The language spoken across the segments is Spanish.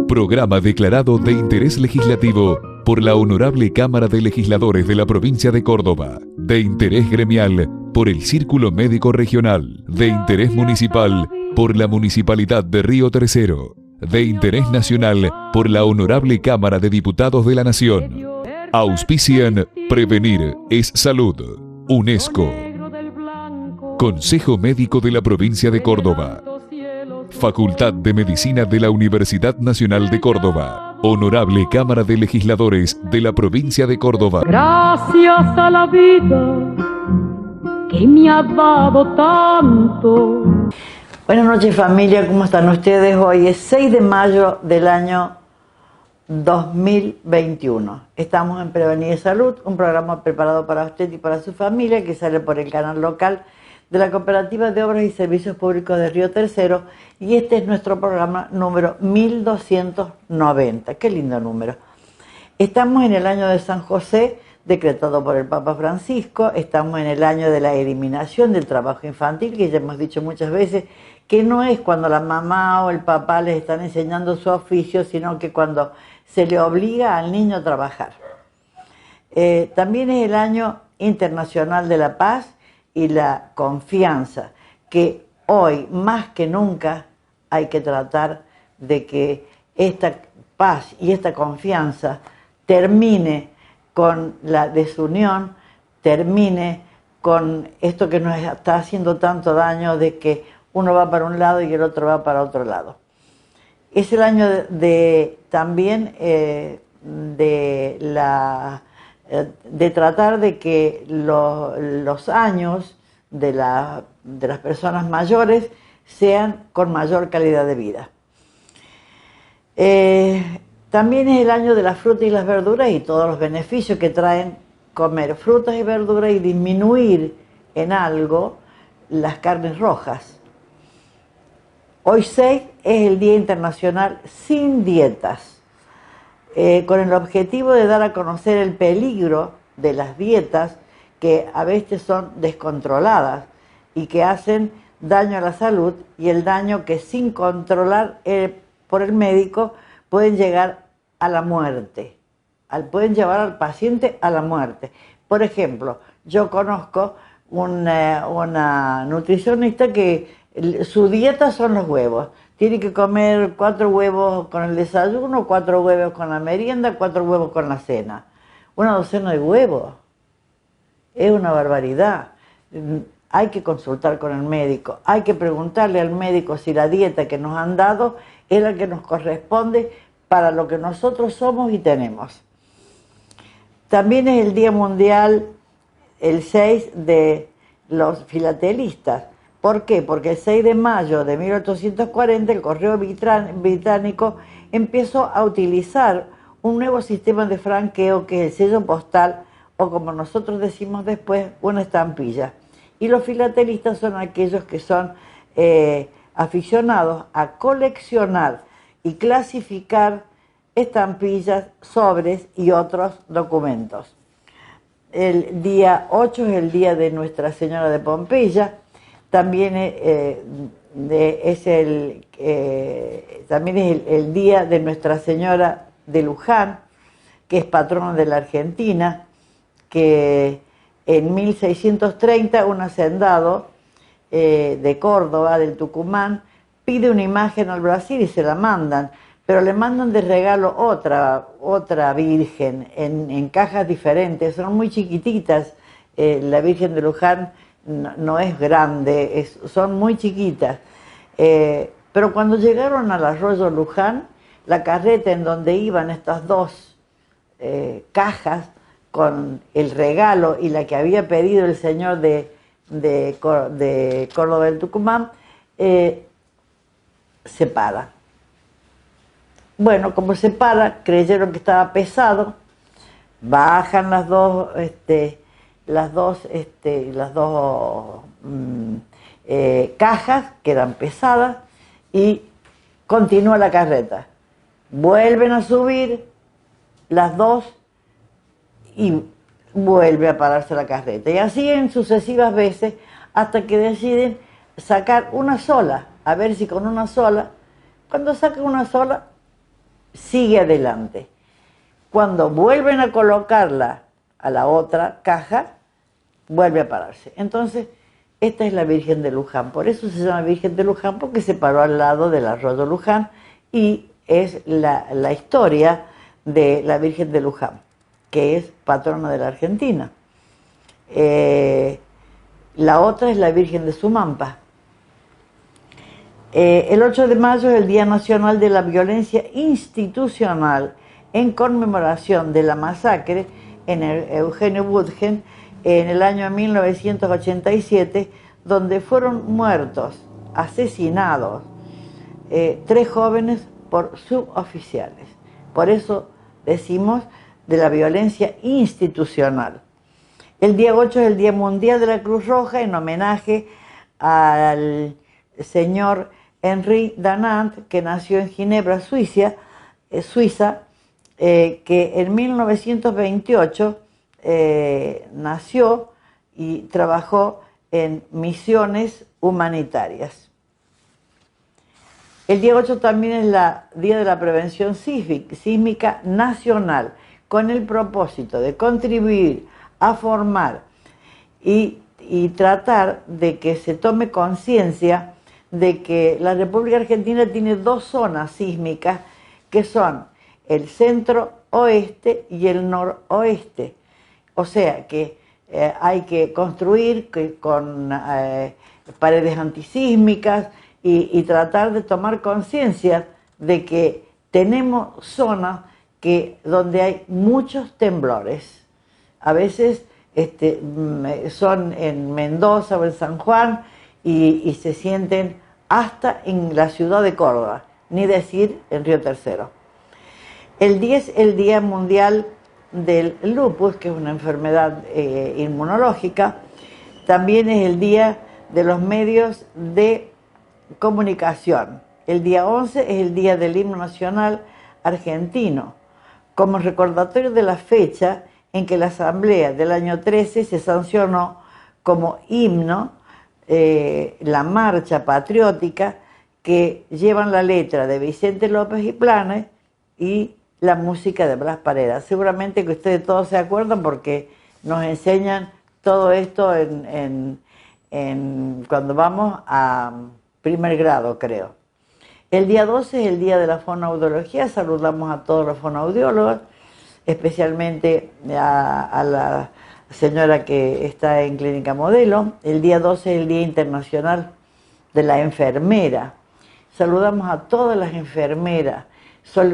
Programa declarado de interés legislativo por la Honorable Cámara de Legisladores de la Provincia de Córdoba, de interés gremial por el Círculo Médico Regional, de interés municipal por la Municipalidad de Río Tercero, de interés nacional por la Honorable Cámara de Diputados de la Nación. Auspician Prevenir es Salud, UNESCO, Consejo Médico de la Provincia de Córdoba, Facultad de Medicina de la Universidad Nacional de Córdoba, Honorable Cámara de Legisladores de la Provincia de Córdoba. Gracias a la vida que me ha dado tanto. Buenas noches, familia, ¿cómo están ustedes? Hoy es 6 de mayo del año 2021. Estamos en Prevenir Salud, un programa preparado para usted y para su familia que sale por el canal local de la Cooperativa de Obras y Servicios Públicos de Río Tercero, y este es nuestro programa número 1290. Qué lindo número. Estamos en el año de San José, decretado por el Papa Francisco. Estamos en el año de la eliminación del trabajo infantil, que ya hemos dicho muchas veces que no es cuando la mamá o el papá les están enseñando su oficio, sino que cuando se le obliga al niño a trabajar. También es el año internacional de la paz y la confianza, que hoy más que nunca hay que tratar de que esta paz y esta confianza termine con la desunión, termine con esto que nos está haciendo tanto daño, de que uno va para un lado y el otro va para otro lado. Es el año también de tratar de que los años de las personas mayores sean con mayor calidad de vida. También es el año de las frutas y las verduras y todos los beneficios que traen comer frutas y verduras y disminuir en algo las carnes rojas. Hoy 6 es el Día Internacional Sin Dietas, con el objetivo de dar a conocer el peligro de las dietas que a veces son descontroladas y que hacen daño a la salud, y el daño que sin controlar por el médico pueden llegar a la muerte, pueden llevar al paciente a la muerte. Por ejemplo, yo conozco una nutricionista que su dieta son los huevos. Tiene que comer 4 huevos con el desayuno, 4 huevos con la merienda, 4 huevos con la cena. Una docena de huevos. Es una barbaridad. Hay que consultar con el médico. Hay que preguntarle al médico si la dieta que nos han dado es la que nos corresponde para lo que nosotros somos y tenemos. También es el Día Mundial, el 6, de los filatelistas. ¿Por qué? Porque el 6 de mayo de 1840 el Correo Británico empezó a utilizar un nuevo sistema de franqueo, que es el sello postal, o como nosotros decimos después, una estampilla. Y los filatelistas son aquellos que son aficionados a coleccionar y clasificar estampillas, sobres y otros documentos. El día 8 es el día de Nuestra Señora de Pompeya. También es el día de Nuestra Señora de Luján, que es patrona de la Argentina, que en 1630 un hacendado de Córdoba, del Tucumán, pide una imagen al Brasil y se la mandan, pero le mandan de regalo otra virgen en cajas diferentes, son muy chiquititas. La Virgen de Luján no es grande, son muy chiquitas. Pero cuando llegaron al arroyo Luján, la carreta en donde iban estas 2 cajas con el regalo y la que había pedido el señor de Córdoba del Tucumán, se para. Bueno, como se para, creyeron que estaba pesado, bajan las dos cajas, que eran pesadas, y continúa la carreta. Vuelven a subir las 2 y vuelve a pararse la carreta. Y así en sucesivas veces, hasta que deciden sacar una sola a ver si con una sola, cuando saca una sola, sigue adelante. Cuando vuelven a colocarla a la otra caja, vuelve a pararse. Entonces, esta es la Virgen de Luján. Por eso se llama Virgen de Luján, porque se paró al lado del arroyo Luján y es la historia de la Virgen de Luján, que es patrona de la Argentina. La otra es la Virgen de Sumampa. El 8 de mayo es el Día Nacional de la Violencia Institucional en conmemoración de la masacre en el Eugenio Budgen en el año 1987, donde fueron muertos, asesinados, 3 jóvenes por suboficiales. Por eso decimos de la violencia institucional. El día 8 es el Día Mundial de la Cruz Roja en homenaje al señor Henri Dunant, que nació en Ginebra, Suiza, que en 1928 nació y trabajó en misiones humanitarias. El día 8 también es el Día de la Prevención Sísmica Nacional, con el propósito de contribuir a formar y tratar de que se tome conciencia de que la República Argentina tiene 2 zonas sísmicas, que son el centro oeste y el noroeste. O sea que hay que construir con paredes antisísmicas y tratar de tomar conciencia de que tenemos zonas donde hay muchos temblores. A veces son en Mendoza o en San Juan y se sienten hasta en la ciudad de Córdoba, ni decir en Río Tercero. El 10 el Día Mundial del Lupus, que es una enfermedad inmunológica. También es el Día de los Medios de Comunicación. El día 11 es el Día del Himno Nacional Argentino, como recordatorio de la fecha en que la Asamblea del año 13 se sancionó como himno la marcha patriótica que llevan la letra de Vicente López y Planes y la música de Blas Paredes. Seguramente que ustedes todos se acuerdan porque nos enseñan todo esto cuando vamos a primer grado, creo. El día 12 es el Día de la Fonoaudiología. Saludamos a todos los fonoaudiólogos, especialmente a la señora que está en Clínica Modelo. El día 12 es el Día Internacional de la Enfermera. Saludamos a todas las enfermeras.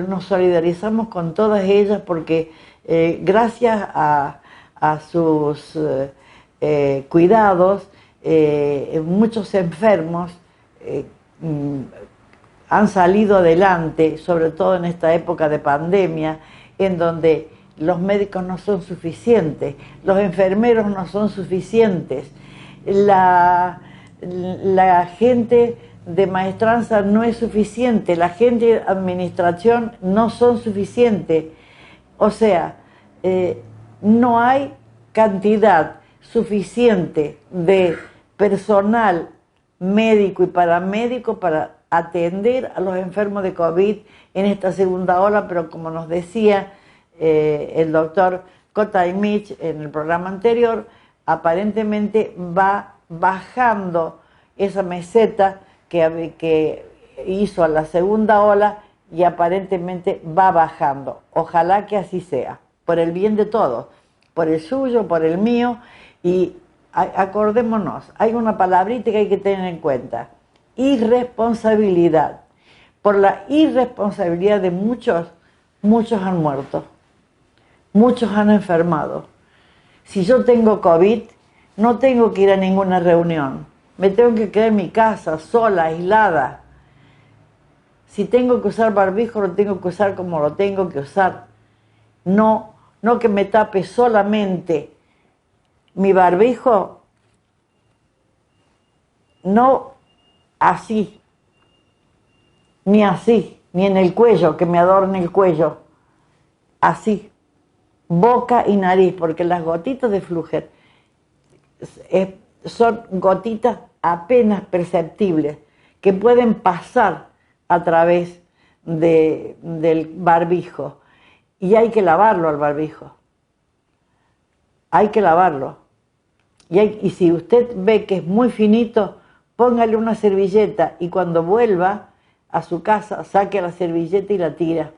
Nos solidarizamos con todas ellas porque gracias a sus cuidados, muchos enfermos han salido adelante, sobre todo en esta época de pandemia, en donde los médicos no son suficientes, los enfermeros no son suficientes, la gente de maestranza no es suficiente, la gente de administración no son suficientes. O sea, no hay cantidad suficiente de personal médico y paramédico para atender a los enfermos de COVID en esta segunda ola, pero como nos decía el doctor Kotaimich en el programa anterior, aparentemente va bajando esa meseta que hizo a la segunda ola y aparentemente va bajando. Ojalá que así sea, por el bien de todos, por el suyo, por el mío. Y acordémonos, hay una palabrita que hay que tener en cuenta: irresponsabilidad. Por la irresponsabilidad de muchos han muerto, muchos han enfermado. Si yo tengo COVID, no tengo que ir a ninguna reunión, me tengo que quedar en mi casa, sola, aislada. Si tengo que usar barbijo, lo tengo que usar como lo tengo que usar. No que me tape solamente mi barbijo, no así, ni así, ni en el cuello, que me adorne el cuello, así, boca y nariz, porque las gotitas de Flúger son gotitas apenas perceptibles que pueden pasar a través del barbijo. Y hay que lavarlo al barbijo. Hay que lavarlo. Y si usted ve que es muy finito, póngale una servilleta y cuando vuelva a su casa, saque la servilleta y la tira.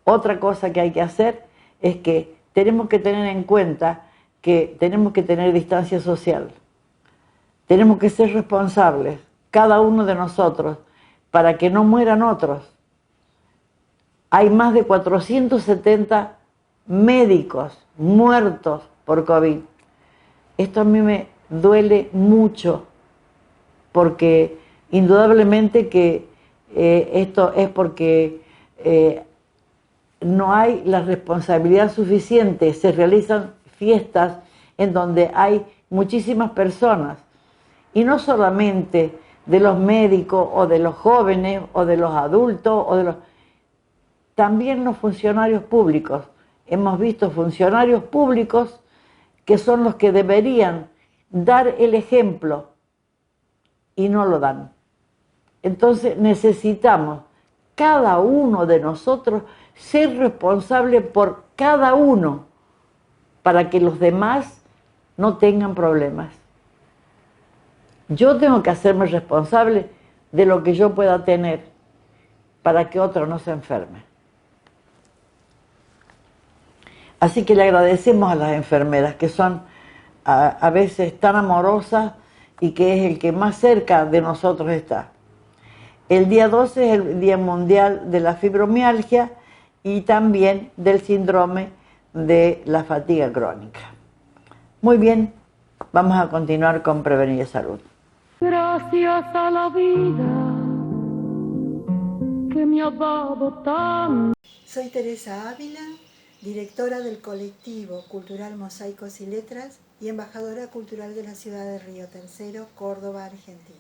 Otra cosa que hay que hacer es que tenemos que tener en cuenta que tenemos que tener distancia social. Tenemos que ser responsables, cada uno de nosotros, para que no mueran otros. Hay más de 470 médicos muertos por COVID. Esto a mí me duele mucho, porque indudablemente que esto es porque no hay la responsabilidad suficiente. Se realizan fiestas en donde hay muchísimas personas, y no solamente de los médicos o de los jóvenes o de los adultos, también los funcionarios públicos. Hemos visto funcionarios públicos que son los que deberían dar el ejemplo y no lo dan. Entonces necesitamos, cada uno de nosotros, ser responsable por cada uno para que los demás no tengan problemas. Yo tengo que hacerme responsable de lo que yo pueda tener para que otro no se enferme. Así que le agradecemos a las enfermeras, que son a veces tan amorosas y que es el que más cerca de nosotros está. El día 12 es el Día Mundial de la Fibromialgia y también del síndrome de la fatiga crónica. Muy bien, vamos a continuar con Prevenir Salud. Gracias a la vida que me ha dado tanto. Soy Teresa Ávila, directora del colectivo cultural Mosaicos y Letras y embajadora cultural de la ciudad de Río Tercero, Córdoba, Argentina.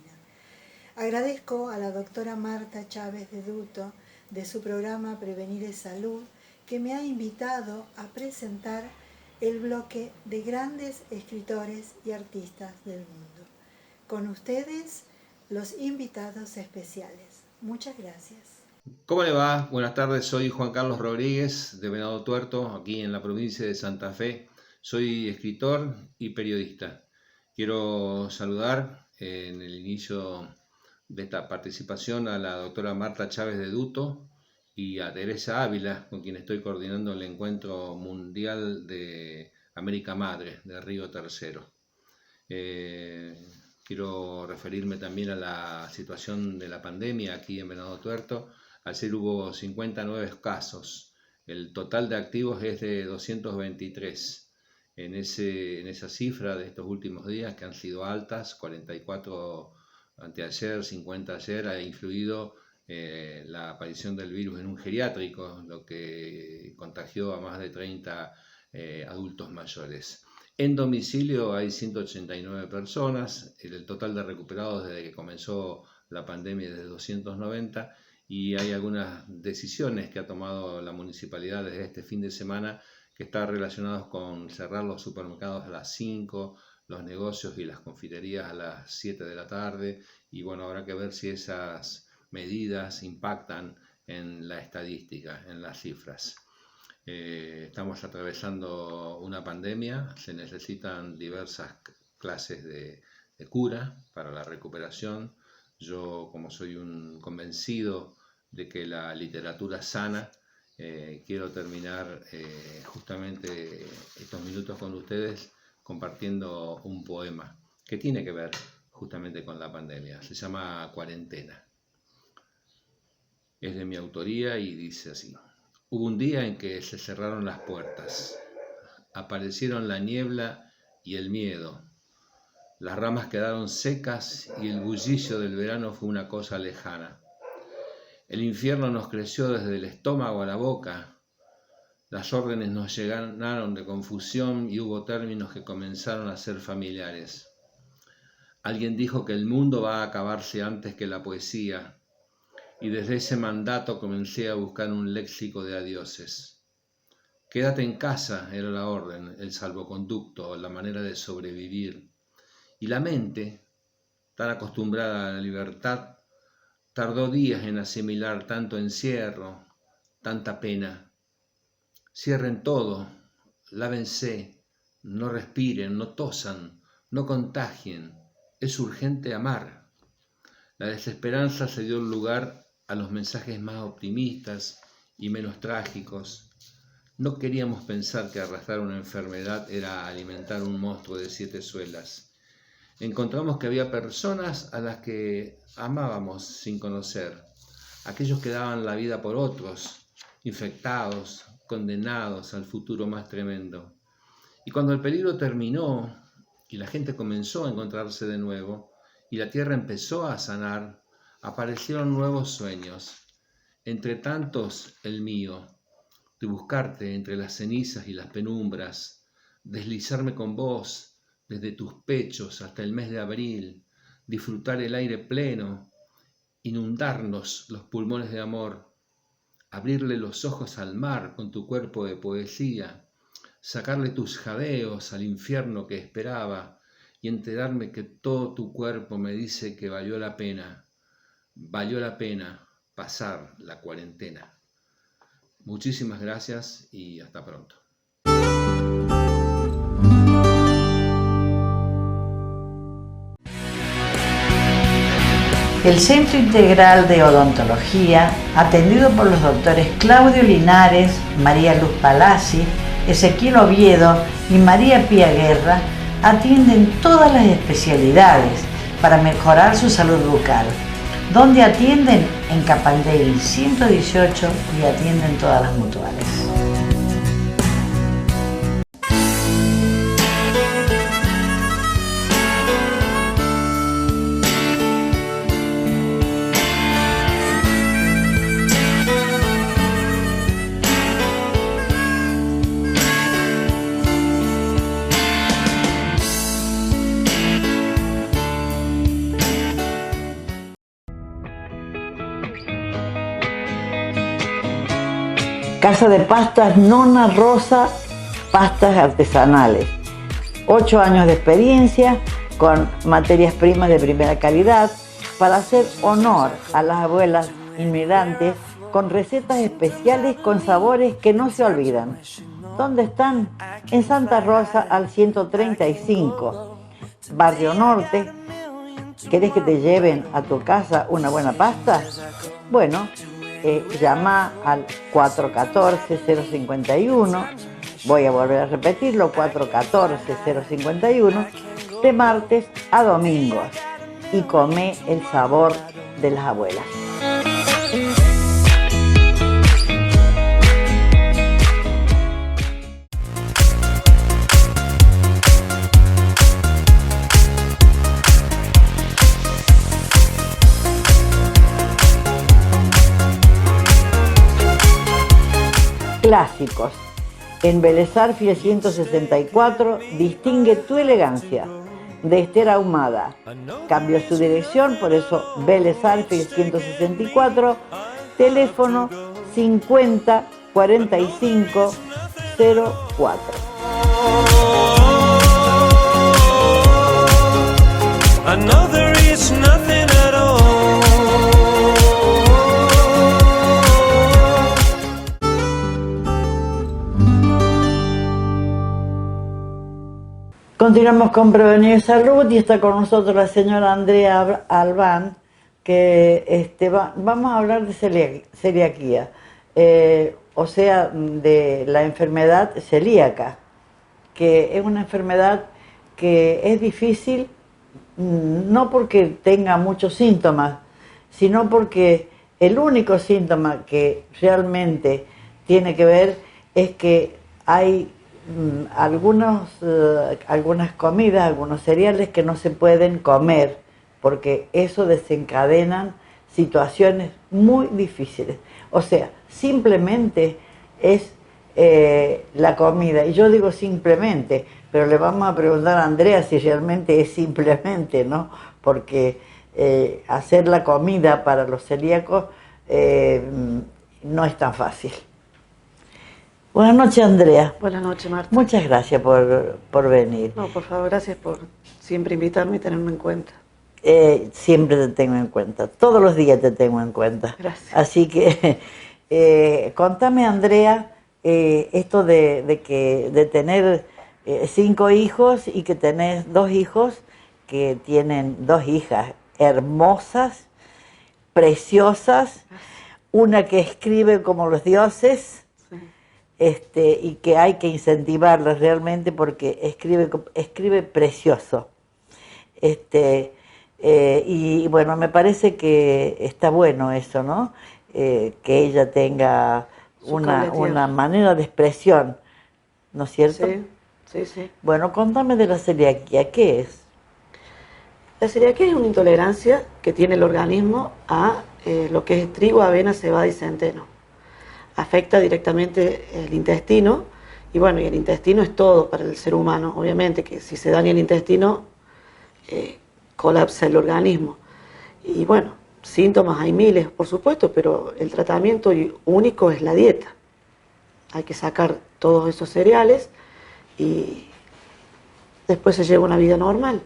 Agradezco a la doctora Marta Chávez de Duto de su programa Prevenir Salud, que me ha invitado a presentar el bloque de grandes escritores y artistas del mundo. Con ustedes, los invitados especiales. Muchas gracias. ¿Cómo le va? Buenas tardes, soy Juan Carlos Rodríguez de Venado Tuerto, aquí en la provincia de Santa Fe. Soy escritor y periodista. Quiero saludar en el inicio de esta participación a la doctora Marta Chávez de Duto y a Teresa Ávila, con quien estoy coordinando el Encuentro Mundial de América Madre de Río Tercero. Quiero referirme también a la situación de la pandemia aquí en Venado Tuerto. Ayer hubo 59 casos, el total de activos es de 223. En esa cifra de estos últimos días, que han sido altas, 44 anteayer, 50 ayer, ha influido la aparición del virus en un geriátrico, lo que contagió a más de 30 adultos mayores. En domicilio hay 189 personas, el total de recuperados desde que comenzó la pandemia es de 290, y hay algunas decisiones que ha tomado la municipalidad desde este fin de semana que están relacionados con cerrar los supermercados a las 5, los negocios y las confiterías a las 7 de la tarde, y bueno, habrá que ver si esas medidas impactan en la estadística, en las cifras. Estamos atravesando una pandemia, se necesitan diversas clases de cura para la recuperación. Yo, como soy un convencido de que la literatura sana, quiero terminar justamente estos minutos con ustedes compartiendo un poema que tiene que ver justamente con la pandemia. Se llama Cuarentena. Es de mi autoría y dice así: hubo un día en que se cerraron las puertas, aparecieron la niebla y el miedo. Las ramas quedaron secas y el bullicio del verano fue una cosa lejana. El infierno nos creció desde el estómago a la boca. Las órdenes nos llenaron de confusión y hubo términos que comenzaron a ser familiares. Alguien dijo que el mundo va a acabarse antes que la poesía, y desde ese mandato comencé a buscar un léxico de adioses. Quédate en casa era la orden, el salvoconducto, la manera de sobrevivir. Y la mente tan acostumbrada a la libertad, tardó días en asimilar tanto encierro, tanta pena. Cierren todo, lávense, no respiren, no tosan, no contagien, es urgente amar. La desesperanza se dio lugar a los mensajes más optimistas y menos trágicos. No queríamos pensar que arrastrar una enfermedad era alimentar un monstruo de 7 suelas. Encontramos que había personas a las que amábamos sin conocer, aquellos que daban la vida por otros, infectados, condenados al futuro más tremendo. Y cuando el peligro terminó y la gente comenzó a encontrarse de nuevo y la tierra empezó a sanar, aparecieron nuevos sueños. Entre tantos, el mío, de buscarte entre las cenizas y las penumbras, deslizarme con vos desde tus pechos hasta el mes de abril, disfrutar el aire pleno, inundarnos los pulmones de amor, abrirle los ojos al mar con tu cuerpo de poesía, sacarle tus jadeos al infierno que esperaba y enterarme que todo tu cuerpo me dice que valió la pena pasar la cuarentena. Muchísimas gracias y hasta pronto. El Centro Integral de Odontología, atendido por los doctores Claudio Linares, María Luz Palazzi, Ezequiel Oviedo y María Pía Guerra, atienden todas las especialidades para mejorar su salud bucal. Donde atienden en Capandegui 118 y atienden todas las mutuales. Casa de Pastas Nona Rosa, pastas artesanales. 8 años de experiencia con materias primas de primera calidad para hacer honor a las abuelas inmigrantes con recetas especiales con sabores que no se olvidan. ¿Dónde están? En Santa Rosa al 135, Barrio Norte. ¿Querés que te lleven a tu casa una buena pasta? Bueno, llama al 414-051, voy a volver a repetirlo, 414-051, de martes a domingos, y come el sabor de las abuelas. Clásicos. En Vélez Arfiel 164, distingue tu elegancia. De Esther Ahumada. Cambió su dirección, por eso Vélez Arfiel 164, teléfono 50 45 04. Another is nothing at all. Continuamos con Prevenir Salud y está con nosotros la señora Andrea Albán, que vamos a hablar de celiaquía, o sea, de la enfermedad celíaca, que es una enfermedad que es difícil, no porque tenga muchos síntomas, sino porque el único síntoma que realmente tiene que ver es que hay algunas comidas, algunos cereales que no se pueden comer, porque eso desencadenan situaciones muy difíciles. O sea, simplemente es la comida, y yo digo simplemente, pero le vamos a preguntar a Andrea si realmente es simplemente, ¿no? Porque hacer la comida para los celíacos no es tan fácil. Buenas noches, Andrea. Buenas noches, Marta. Muchas gracias por venir. No, por favor, gracias por siempre invitarme y tenerme en cuenta. Siempre te tengo en cuenta, todos los días te tengo en cuenta. Gracias. Así que contame, Andrea, esto de tener 5 hijos y que tenés 2 hijos que tienen 2 hijas hermosas, preciosas, una que escribe como los dioses, y que hay que incentivarla realmente porque escribe precioso. Y bueno, me parece que está bueno eso, ¿no? Que ella tenga una manera de expresión, ¿no es cierto? Sí, sí, sí. Bueno, contame de la celiaquía, ¿qué es? La celiaquía es una intolerancia que tiene el organismo a lo que es trigo, avena, cebada y centeno. Afecta directamente el intestino y bueno, y el intestino es todo para el ser humano, obviamente, que si se daña el intestino, colapsa el organismo. Y bueno, síntomas hay miles, por supuesto, pero el tratamiento único es la dieta. Hay que sacar todos esos cereales y después se lleva una vida normal.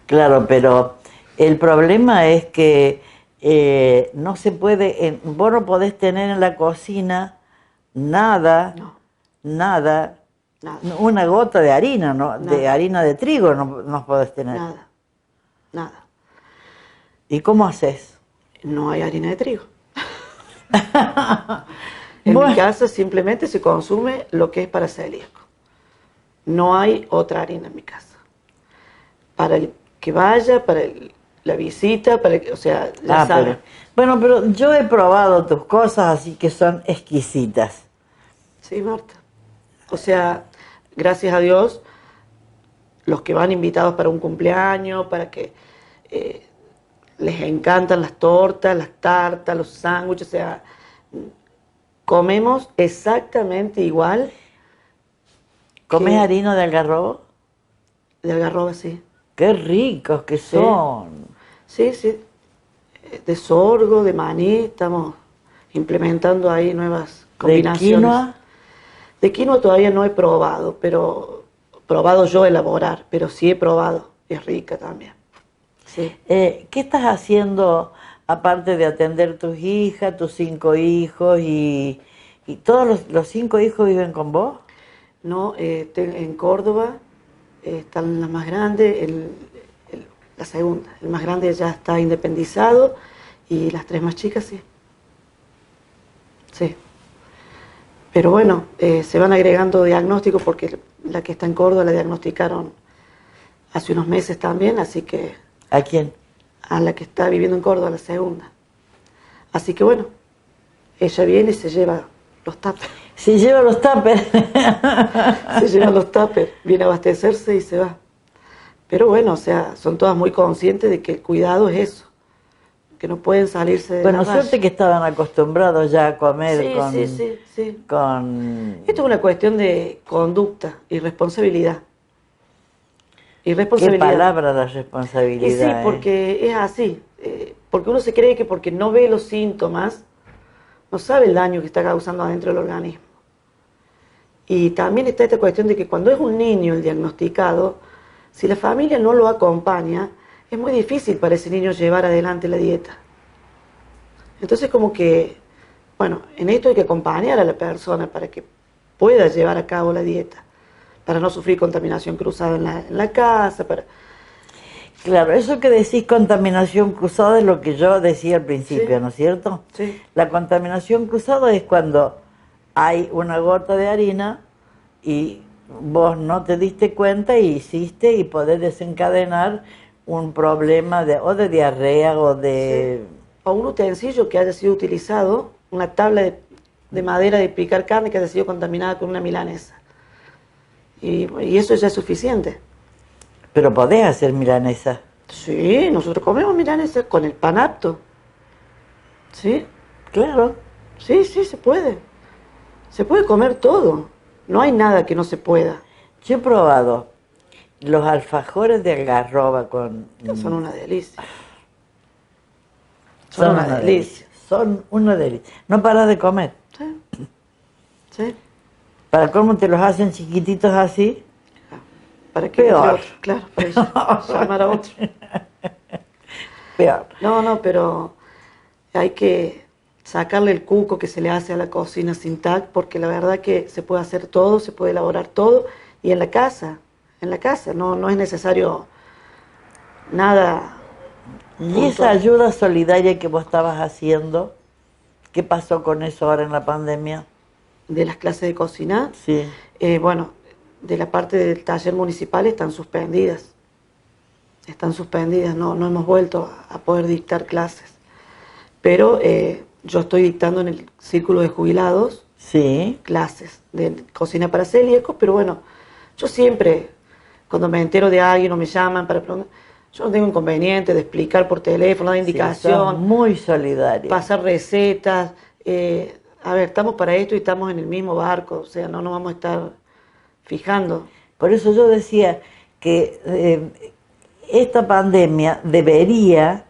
Claro, pero el problema es que no se puede, vos no podés tener en la cocina nada, Nada, una gota de harina, ¿no? Nada. De harina de trigo no podés tener. nada. ¿Y cómo haces? No hay harina de trigo. En Bueno. mi casa simplemente se consume lo que es para celíaco. No hay otra harina en mi casa. Para el que vaya, para la visita, o sea, ya saben. Bueno, pero yo he probado tus cosas, así que son exquisitas. Sí, Marta. O sea, gracias a Dios, los que van invitados para un cumpleaños, para que les encantan las tortas, las tartas, los sándwiches, o sea, comemos exactamente igual. ¿Comes que harina de algarrobo? de algarroba, sí. ¡Qué ricos que Sí. son! Sí, sí. De sorgo, de maní, estamos implementando ahí nuevas ¿De combinaciones. quinoa? De quinoa todavía no he probado, pero probado yo elaborar, pero sí he probado. Es rica también. Sí. ¿Qué estás haciendo aparte de atender tus hijas, tus 5 hijos y todos los 5 hijos viven con vos? No, en Córdoba están las más grandes, la segunda. El más grande ya está independizado y las 3 más chicas sí. Sí. Pero bueno, se van agregando diagnósticos porque la que está en Córdoba la diagnosticaron hace unos meses también, así que ¿A quién? a la que está viviendo en Córdoba, la segunda. Así que bueno, ella viene y se lleva los tuppers. Se lleva los tuppers. Se lleva los tuppers, viene a abastecerse y se va. Pero bueno, o sea, son todas muy conscientes de que el cuidado es eso, que no pueden salirse de Bueno, la raya. suerte que estaban acostumbrados ya a comer Sí. con... Esto es una cuestión de conducta y responsabilidad. Qué Irresponsabilidad. palabra la Y responsabilidad. sí, porque es así. Porque uno se cree que porque no ve los síntomas, no sabe el daño que está causando adentro del organismo. Y también está esta cuestión de que cuando es un niño el diagnosticado, si la familia no lo acompaña, es muy difícil para ese niño llevar adelante la dieta. Entonces como que, bueno, en esto hay que acompañar a la persona para que pueda llevar a cabo la dieta, para no sufrir contaminación cruzada en la casa, para... Claro, eso que decís contaminación cruzada es lo que yo decía al principio, Sí. ¿no es cierto? Sí. La contaminación cruzada es cuando hay una gota de harina y vos no te diste cuenta y hiciste y podés desencadenar un problema o de diarrea o de... O un utensilio que haya sido utilizado, una tabla de madera de picar carne que haya sido contaminada con una milanesa. Y eso ya es suficiente. Pero podés hacer milanesa. Sí, nosotros comemos milanesa con el pan apto. ¿Sí? Claro. Sí, se puede. Se puede comer todo. No hay nada que no se pueda. Yo he probado los alfajores de algarroba con... Son una delicia. Son una delicia. Son una delicia. No paras de comer. Sí. Sí. ¿Para cómo te los hacen chiquititos así? para que Peor. entre otro, claro, para llamar a otro. Peor. No, pero hay que sacarle el cuco que se le hace a la cocina sin TAC, porque la verdad que se puede hacer todo, se puede elaborar todo, y en la casa, no es necesario nada. Y esa ayuda solidaria que vos estabas haciendo, ¿qué pasó con eso ahora en la pandemia? De las clases de cocina, Sí. bueno, de la parte del taller municipal están suspendidas, no hemos vuelto a poder dictar clases, pero yo estoy dictando en el círculo de jubilados Sí. clases de cocina para celíacos, pero bueno, yo siempre, cuando me entero de alguien o me llaman para preguntar, yo no tengo inconveniente de explicar por teléfono, dar Sí, sos indicación, muy solidaria. pasar recetas. A ver, estamos para esto y estamos en el mismo barco, o sea, no nos vamos a estar fijando. Por eso yo decía que esta pandemia debería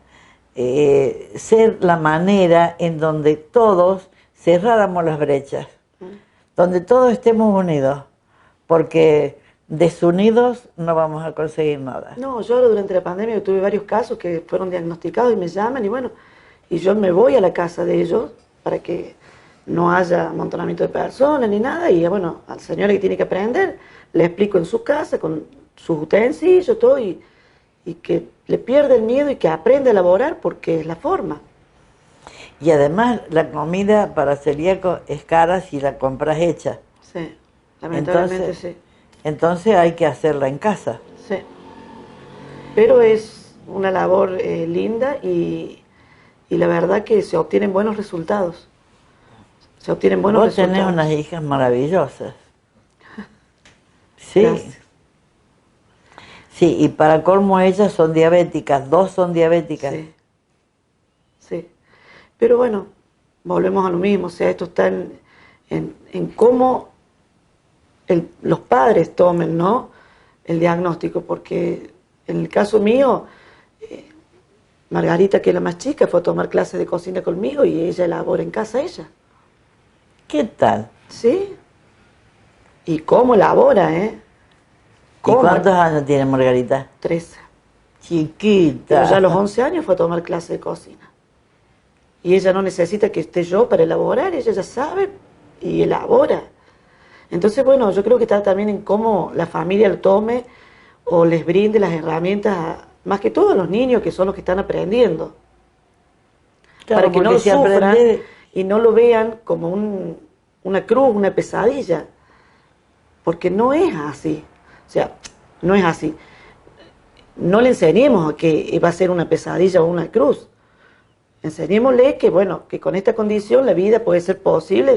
ser la manera en donde todos cerráramos las brechas, donde todos estemos unidos, porque desunidos no vamos a conseguir nada. No, yo ahora durante la pandemia tuve varios casos que fueron diagnosticados y me llaman y bueno, y yo me voy a la casa de ellos para que no haya amontonamiento de personas ni nada, y bueno, al señor que tiene que aprender, le explico en su casa con sus utensilios, todo, y que le pierda el miedo y que aprenda a elaborar porque es la forma. Y además la comida para celíacos es cara si la compras hecha. Sí, lamentablemente Entonces, entonces hay que hacerla en casa. sí. Pero es una labor linda y la verdad que se obtienen buenos resultados. Se obtienen buenos Vos resultados. tenés unas hijas maravillosas. Sí. Gracias. Sí, y para colmo ellas son diabéticas, 2 son diabéticas. Sí. Sí. Pero bueno, volvemos a lo mismo, o sea, esto está en cómo los padres tomen, ¿no?, el diagnóstico, porque en el caso mío, Margarita, que es la más chica, fue a tomar clases de cocina conmigo y ella elabora en casa ella. ¿Qué tal? ¿Sí? ¿Y cómo elabora, ¿Y ¿Cómo? cuántos años tiene Margarita? 13. Chiquita. Pero ya a los 11 años fue a tomar clases de cocina. Y ella no necesita que esté yo para elaborar, ella ya sabe y elabora. Entonces, bueno, yo creo que está también en cómo la familia lo tome o les brinde las herramientas, más que todo a los niños que son los que están aprendiendo. Claro, para que no porque lo si sufran aprende- y no lo vean como una cruz, una pesadilla. Porque no es así. O sea, no es así. No le enseñemos a que va a ser una pesadilla o una cruz. Enseñémosle que, bueno, que con esta condición la vida puede ser posible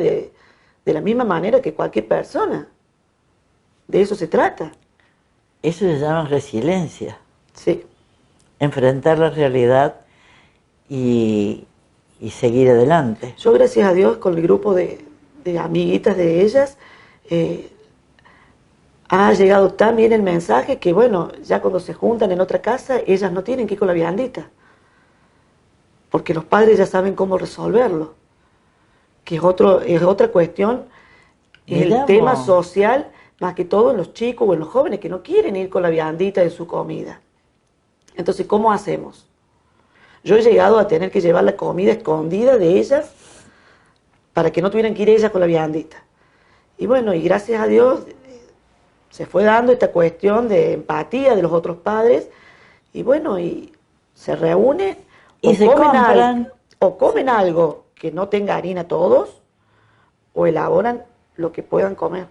de la misma manera que cualquier persona. De eso se trata. Eso se llama resiliencia. Sí, Enfrentar la realidad y seguir adelante. yo gracias a Dios con el grupo de amiguitas de ellas ha llegado tan bien el mensaje que bueno, ya cuando se juntan en otra casa ellas no tienen que ir con la viandita, porque los padres ya saben cómo resolverlo, que es otra cuestión, es Mirá el tema vos. social, más que todo en los chicos o en los jóvenes que no quieren ir con la viandita de su comida. Entonces, ¿cómo hacemos? Yo he llegado a tener que llevar la comida escondida de ellas para que no tuvieran que ir ellas con la viandita. Y bueno, y gracias a Dios se fue dando esta cuestión de empatía de los otros padres y bueno, y se reúnen Y se compran. o comen algo que no tenga harina todos o elaboran lo que puedan comer.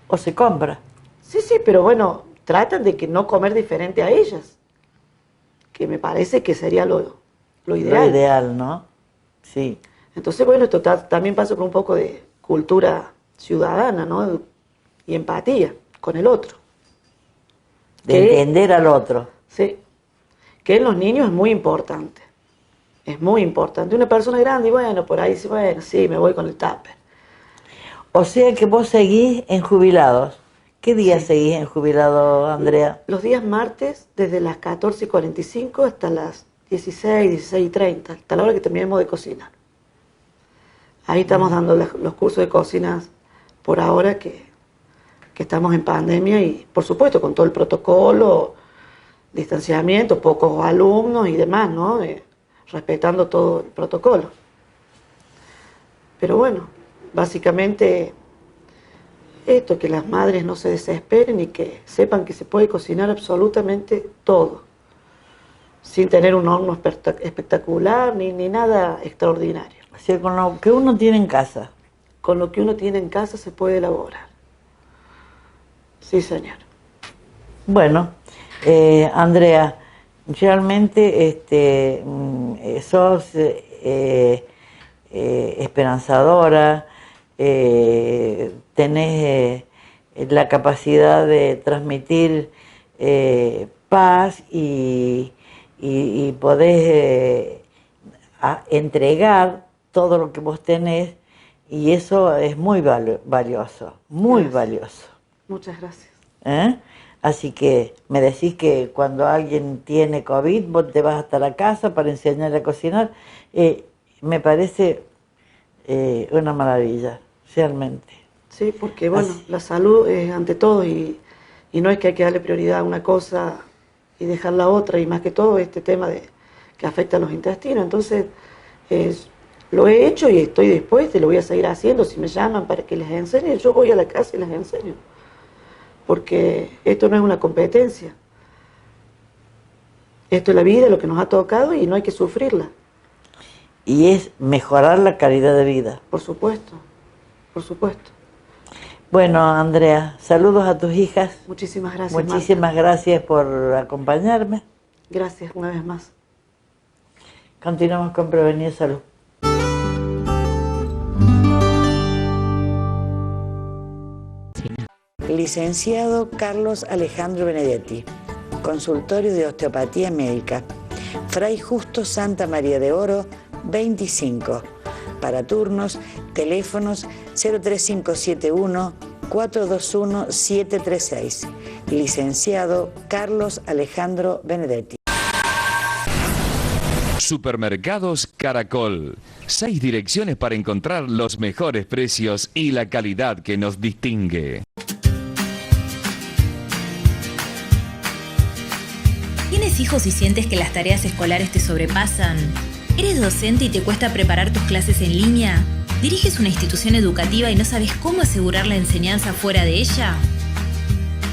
O se compra. Sí, pero bueno, tratan de que no comer diferente a ellas, que me parece que sería lo ideal. Lo ideal, ¿no? Sí. Entonces, bueno, esto también pasa por un poco de cultura ciudadana, ¿no? Y empatía con el otro. De Que- entender al otro. Sí, que en los niños es muy importante. Es muy importante. Una persona grande, y bueno, por ahí, bueno, sí, me voy con el tupper. O sea que vos seguís en jubilados. ¿Qué día seguís en jubilado, Andrea? Los días martes, desde las 14:45 hasta las 16:30, hasta la hora que terminemos de cocinar. Ahí estamos dando los cursos de cocina por ahora que que estamos en pandemia y por supuesto con todo el protocolo, distanciamiento, pocos alumnos y demás, ¿no? Respetando todo el protocolo. Pero bueno, básicamente esto, que las madres no se desesperen y que sepan que se puede cocinar absolutamente todo, sin tener un horno espectacular ni nada extraordinario. O sea, con lo que uno tiene en casa. Con lo que uno tiene en casa se puede elaborar. Sí, señor. Bueno, Andrea, realmente sos esperanzadora, tenés la capacidad de transmitir paz y podés entregar todo lo que vos tenés, y eso es muy valioso, muy valioso. Muchas gracias. Así que me decís que cuando alguien tiene COVID, vos te vas hasta la casa para enseñarle a cocinar. Me parece una maravilla, realmente. Sí, porque bueno, la salud es ante todo y no es que hay que darle prioridad a una cosa y dejar la otra, y más que todo este tema que afecta a los intestinos. Entonces, lo he hecho y estoy dispuesta y lo voy a seguir haciendo. Si me llaman para que les enseñe, yo voy a la casa y les enseño. Porque esto no es una competencia. Esto es la vida, lo que nos ha tocado, y no hay que sufrirla. Y es mejorar la calidad de vida. Por supuesto, por supuesto. Bueno, Andrea, saludos a tus hijas. Muchísimas gracias, Muchísimas gracias por acompañarme. Gracias una vez más. Continuamos con Prevenir Salud. Licenciado Carlos Alejandro Benedetti, consultorio de osteopatía médica, Fray Justo Santa María de Oro, 25. Para turnos, teléfonos 03571 421 736. Licenciado Carlos Alejandro Benedetti. Supermercados Caracol. 6 direcciones para encontrar los mejores precios y la calidad que nos distingue. ¿Tienes hijos y sientes que las tareas escolares te sobrepasan? ¿Eres docente y te cuesta preparar tus clases en línea? ¿Diriges una institución educativa y no sabes cómo asegurar la enseñanza fuera de ella?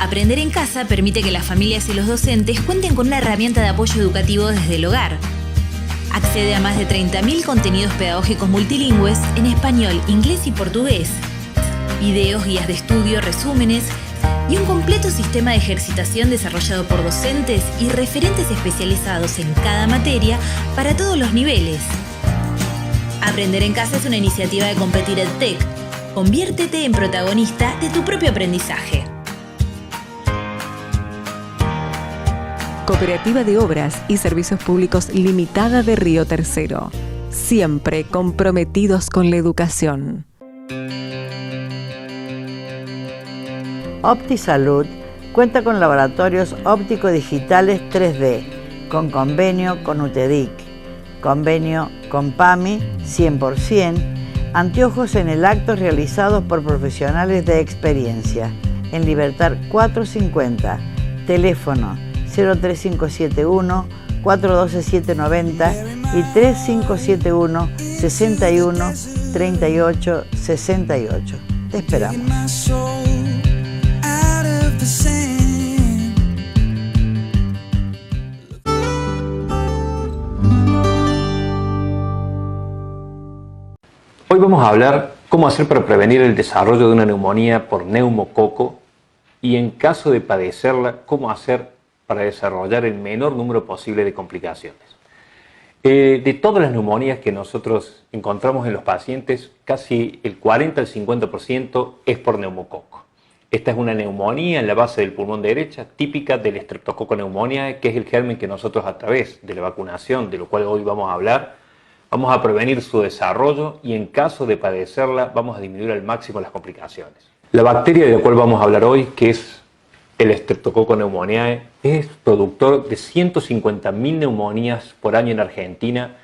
Aprender en Casa permite que las familias y los docentes cuenten con una herramienta de apoyo educativo desde el hogar. Accede a más de 30.000 contenidos pedagógicos multilingües en español, inglés y portugués. Videos, guías de estudio, resúmenes y un completo sistema de ejercitación desarrollado por docentes y referentes especializados en cada materia para todos los niveles. Aprender en Casa es una iniciativa de Competir EdTech. Conviértete en protagonista de tu propio aprendizaje. Cooperativa de Obras y Servicios Públicos Limitada de Río Tercero. Siempre comprometidos con la educación. OptiSalud cuenta con laboratorios óptico-digitales 3D, con convenio con UTEDIC, convenio con PAMI 100%, anteojos en el acto realizados por profesionales de experiencia, en Libertad 450, teléfono 03571 412 790 y 3571 61 38 68. Te esperamos. Hoy vamos a hablar cómo hacer para prevenir el desarrollo de una neumonía por neumococo y, en caso de padecerla, cómo hacer para desarrollar el menor número posible de complicaciones. De todas las neumonías que nosotros encontramos en los pacientes, casi el 40 al 50% es por neumococo. Esta es una neumonía en la base del pulmón derecha, típica del Streptococcus pneumoniae, que es el germen que nosotros, a través de la vacunación, de lo cual hoy vamos a hablar, vamos a prevenir su desarrollo y, en caso de padecerla, vamos a disminuir al máximo las complicaciones. La bacteria de la cual vamos a hablar hoy, que es el Streptococcus pneumoniae, es productor de 150.000 neumonías por año en Argentina,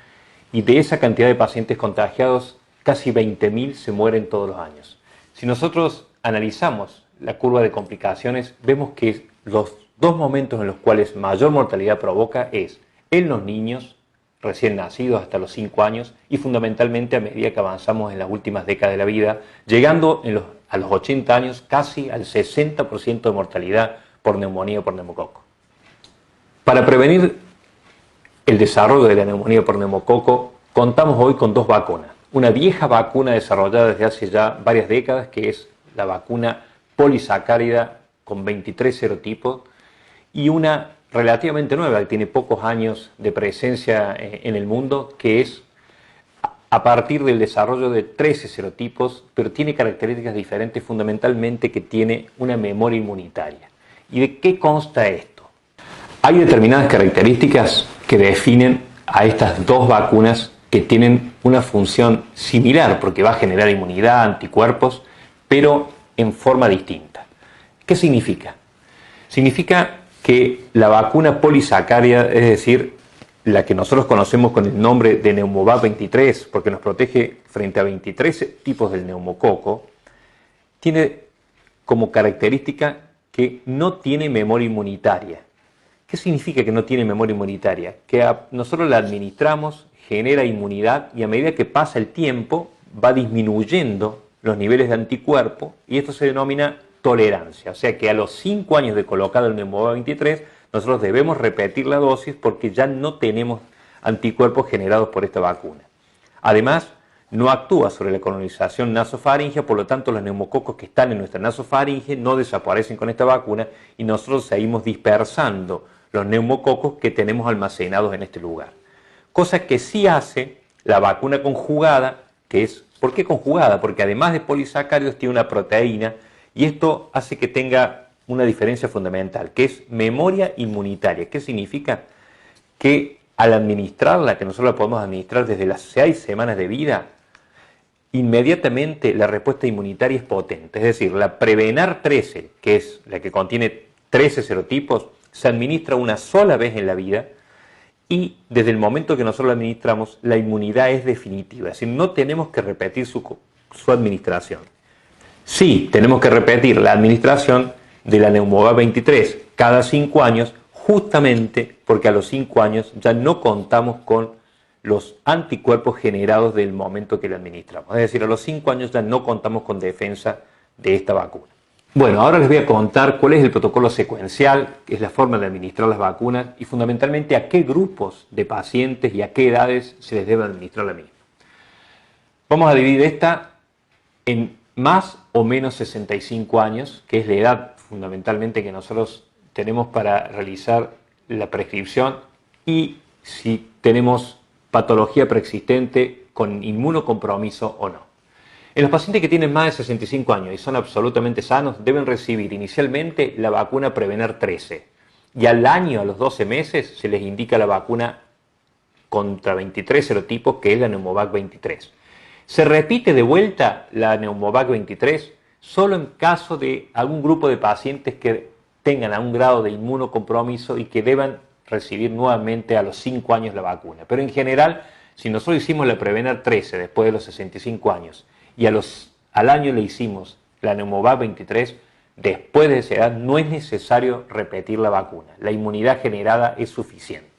y de esa cantidad de pacientes contagiados, casi 20.000 se mueren todos los años. Si nosotros analizamos la curva de complicaciones, vemos que los dos momentos en los cuales mayor mortalidad provoca es en los niños recién nacidos hasta los 5 años y fundamentalmente a medida que avanzamos en las últimas décadas de la vida, llegando a los 80 años casi al 60% de mortalidad por neumonía o por neumococo. Para prevenir el desarrollo de la neumonía por neumococo, contamos hoy con 2 vacunas. Una vieja vacuna desarrollada desde hace ya varias décadas, que es la vacuna polisacárida con 23 serotipos, y una relativamente nueva, que tiene pocos años de presencia en el mundo, que es a partir del desarrollo de 13 serotipos, pero tiene características diferentes, fundamentalmente que tiene una memoria inmunitaria. ¿Y de qué consta esto? Hay determinadas características que definen a estas 2 vacunas que tienen una función similar, porque va a generar inmunidad, anticuerpos, pero en forma distinta. ¿Qué significa? Significa que la vacuna polisacárida, es decir, la que nosotros conocemos con el nombre de Neumovac 23, porque nos protege frente a 23 tipos del neumococo, tiene como característica que no tiene memoria inmunitaria. ¿Qué significa que no tiene memoria inmunitaria? Que nosotros la administramos, genera inmunidad y a medida que pasa el tiempo va disminuyendo los niveles de anticuerpo y esto se denomina tolerancia. O sea que a los 5 años de colocado el Neumovac 23 nosotros debemos repetir la dosis porque ya no tenemos anticuerpos generados por esta vacuna. Además, no actúa sobre la colonización nasofaringea, por lo tanto los neumococos que están en nuestra nasofaringe no desaparecen con esta vacuna y nosotros seguimos dispersando los neumococos que tenemos almacenados en este lugar. Cosa que sí hace la vacuna conjugada, que es, ¿por qué conjugada? Porque además de polisacáridos tiene una proteína y esto hace que tenga una diferencia fundamental, que es memoria inmunitaria. ¿Qué significa? Que al administrarla, que nosotros la podemos administrar desde las 6 semanas de vida, inmediatamente la respuesta inmunitaria es potente. Es decir, la Prevenar 13, que es la que contiene 13 serotipos, se administra una sola vez en la vida y desde el momento que nosotros la administramos, la inmunidad es definitiva. Es decir, no tenemos que repetir su administración. Sí, tenemos que repetir la administración de la Neumovac 23 cada 5 años, justamente porque a los 5 años ya no contamos con los anticuerpos generados del momento que la administramos. Es decir, a los 5 años ya no contamos con defensa de esta vacuna. Bueno, ahora les voy a contar cuál es el protocolo secuencial, que es la forma de administrar las vacunas y fundamentalmente a qué grupos de pacientes y a qué edades se les debe administrar la misma. Vamos a dividir esta en más o menos 65 años, que es la edad fundamentalmente que nosotros tenemos para realizar la prescripción y si tenemos patología preexistente con inmunocompromiso o no. En los pacientes que tienen más de 65 años y son absolutamente sanos, deben recibir inicialmente la vacuna Prevenar 13 y al año, a los 12 meses, se les indica la vacuna contra 23 serotipos, que es la Neumovac 23. Se repite de vuelta la Neumovac 23 solo en caso de algún grupo de pacientes que tengan algún grado de inmunocompromiso y que deban recibir nuevamente a los 5 años la vacuna. Pero en general, si nosotros hicimos la Prevenar 13 después de los 65 años y al año le hicimos la Neumovac 23, después de esa edad no es necesario repetir la vacuna. La inmunidad generada es suficiente.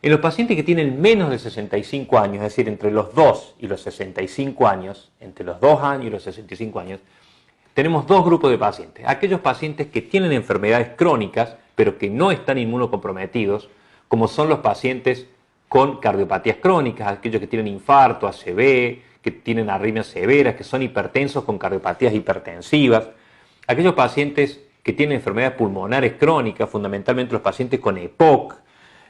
En los pacientes que tienen menos de 65 años, es decir, entre los 2 y los 65 años, entre los 2 años y los 65 años, tenemos 2 grupos de pacientes. Aquellos pacientes que tienen enfermedades crónicas, pero que no están inmunocomprometidos, como son los pacientes con cardiopatías crónicas, aquellos que tienen infarto, ACV, que tienen arritmias severas, que son hipertensos con cardiopatías hipertensivas, aquellos pacientes que tienen enfermedades pulmonares crónicas, fundamentalmente los pacientes con EPOC,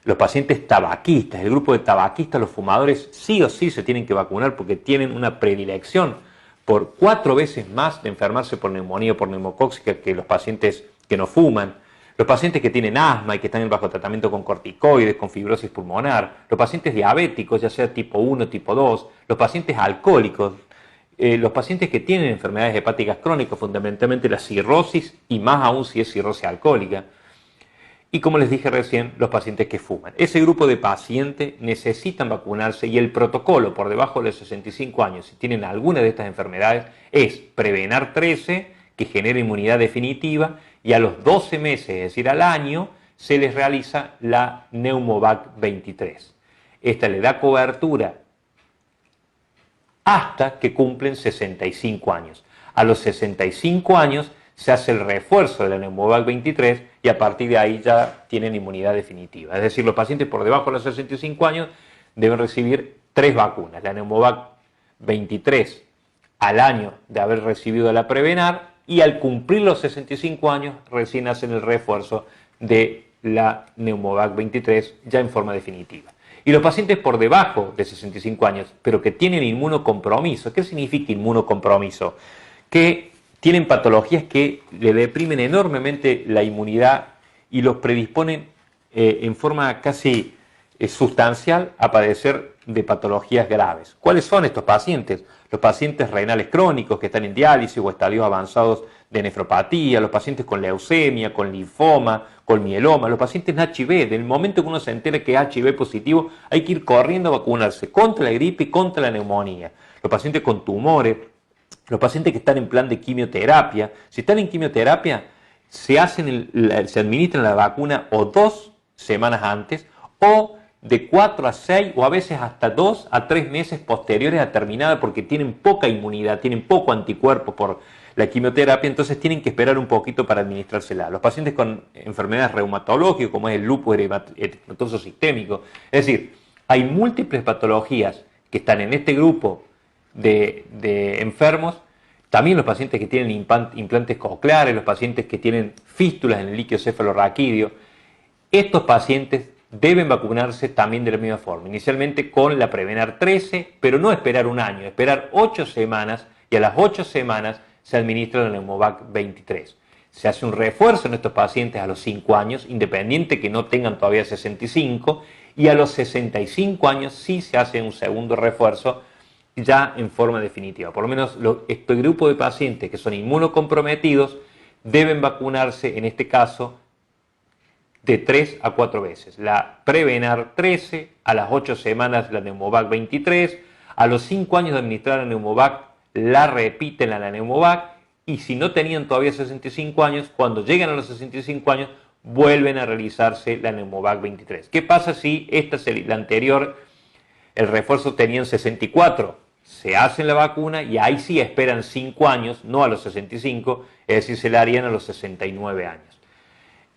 los pacientes tabaquistas, el grupo de tabaquistas, los fumadores, sí o sí se tienen que vacunar porque tienen una predilección por 4 veces más de enfermarse por neumonía o por neumocóxica que los pacientes que no fuman, los pacientes que tienen asma y que están bajo tratamiento con corticoides, con fibrosis pulmonar, los pacientes diabéticos, ya sea tipo 1, tipo 2, los pacientes alcohólicos, los pacientes que tienen enfermedades hepáticas crónicas, fundamentalmente la cirrosis y más aún si es cirrosis alcohólica. Y como les dije recién, los pacientes que fuman. Ese grupo de pacientes necesitan vacunarse y el protocolo por debajo de los 65 años, si tienen alguna de estas enfermedades, es Prevenar 13 que genera inmunidad definitiva, y a los 12 meses, es decir, al año, se les realiza la Pneumovac 23. Esta le da cobertura hasta que cumplen 65 años. A los 65 años se hace el refuerzo de la Pneumovac 23 y a partir de ahí ya tienen inmunidad definitiva. Es decir, los pacientes por debajo de los 65 años deben recibir 3 vacunas. La Pneumovac 23 al año de haber recibido la Prevenar, y al cumplir los 65 años recién hacen el refuerzo de la Pneumovac 23 ya en forma definitiva. Y los pacientes por debajo de 65 años, pero que tienen inmunocompromiso. ¿Qué significa inmunocompromiso? Que tienen patologías que le deprimen enormemente la inmunidad y los predisponen en forma casi sustancial a padecer de patologías graves. ¿Cuáles son estos pacientes? Los pacientes renales crónicos que están en diálisis o estadios avanzados de nefropatía, los pacientes con leucemia, con linfoma, con mieloma, los pacientes en HIV. Del momento que uno se entera que es HIV positivo, hay que ir corriendo a vacunarse contra la gripe y contra la neumonía. Los pacientes con tumores, los pacientes que están en plan de quimioterapia. Si están en quimioterapia, se administran la vacuna o 2 semanas antes, o de 4 a 6 o a veces hasta 2 a 3 meses posteriores a terminada, porque tienen poca inmunidad, tienen poco anticuerpo por la quimioterapia, entonces tienen que esperar un poquito para administrársela. Los pacientes con enfermedades reumatológicas, como es el lupus eritematoso sistémico, es decir, hay múltiples patologías que están en este grupo de enfermos. También los pacientes que tienen implantes cocleares, los pacientes que tienen fístulas en el líquido cefalorraquídeo. Estos pacientes deben vacunarse también de la misma forma, inicialmente con la Prevenar 13, pero no esperar un año, esperar 8 semanas, y a las 8 semanas se administra la Pneumovac 23. Se hace un refuerzo en estos pacientes a los 5 años, independiente que no tengan todavía 65, y a los 65 años sí se hace un segundo refuerzo ya en forma definitiva. Por lo menos este grupo de pacientes que son inmunocomprometidos deben vacunarse, en este caso, de 3 a 4 veces. La Prevenar 13, a las 8 semanas la Pneumovac 23, a los 5 años de administrar la Pneumovac la repiten a la Pneumovac, y si no tenían todavía 65 años, cuando llegan a los 65 años vuelven a realizarse la Pneumovac 23. ¿Qué pasa si la anterior, el refuerzo, tenían 64? Se hacen la vacuna y ahí sí esperan 5 años, no a los 65, es decir, se la harían a los 69 años.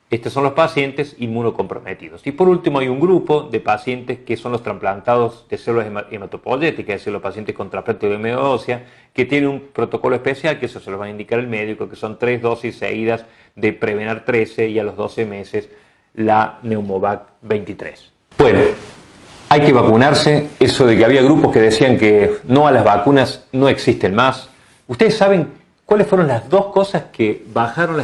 Estos son los pacientes inmunocomprometidos. Y por último hay un grupo de pacientes que son los trasplantados de células hematopoyéticas, es decir, los pacientes con trasplante de médula ósea, que tienen un protocolo especial, que eso se los va a indicar el médico, que son 3 dosis seguidas de Prevenar 13 y a los 12 meses la Pneumovac 23. Bueno, hay que vacunarse. Eso de que había grupos que decían que no a las vacunas no existen más. ¿Ustedes saben cuáles fueron las 2 cosas que bajaron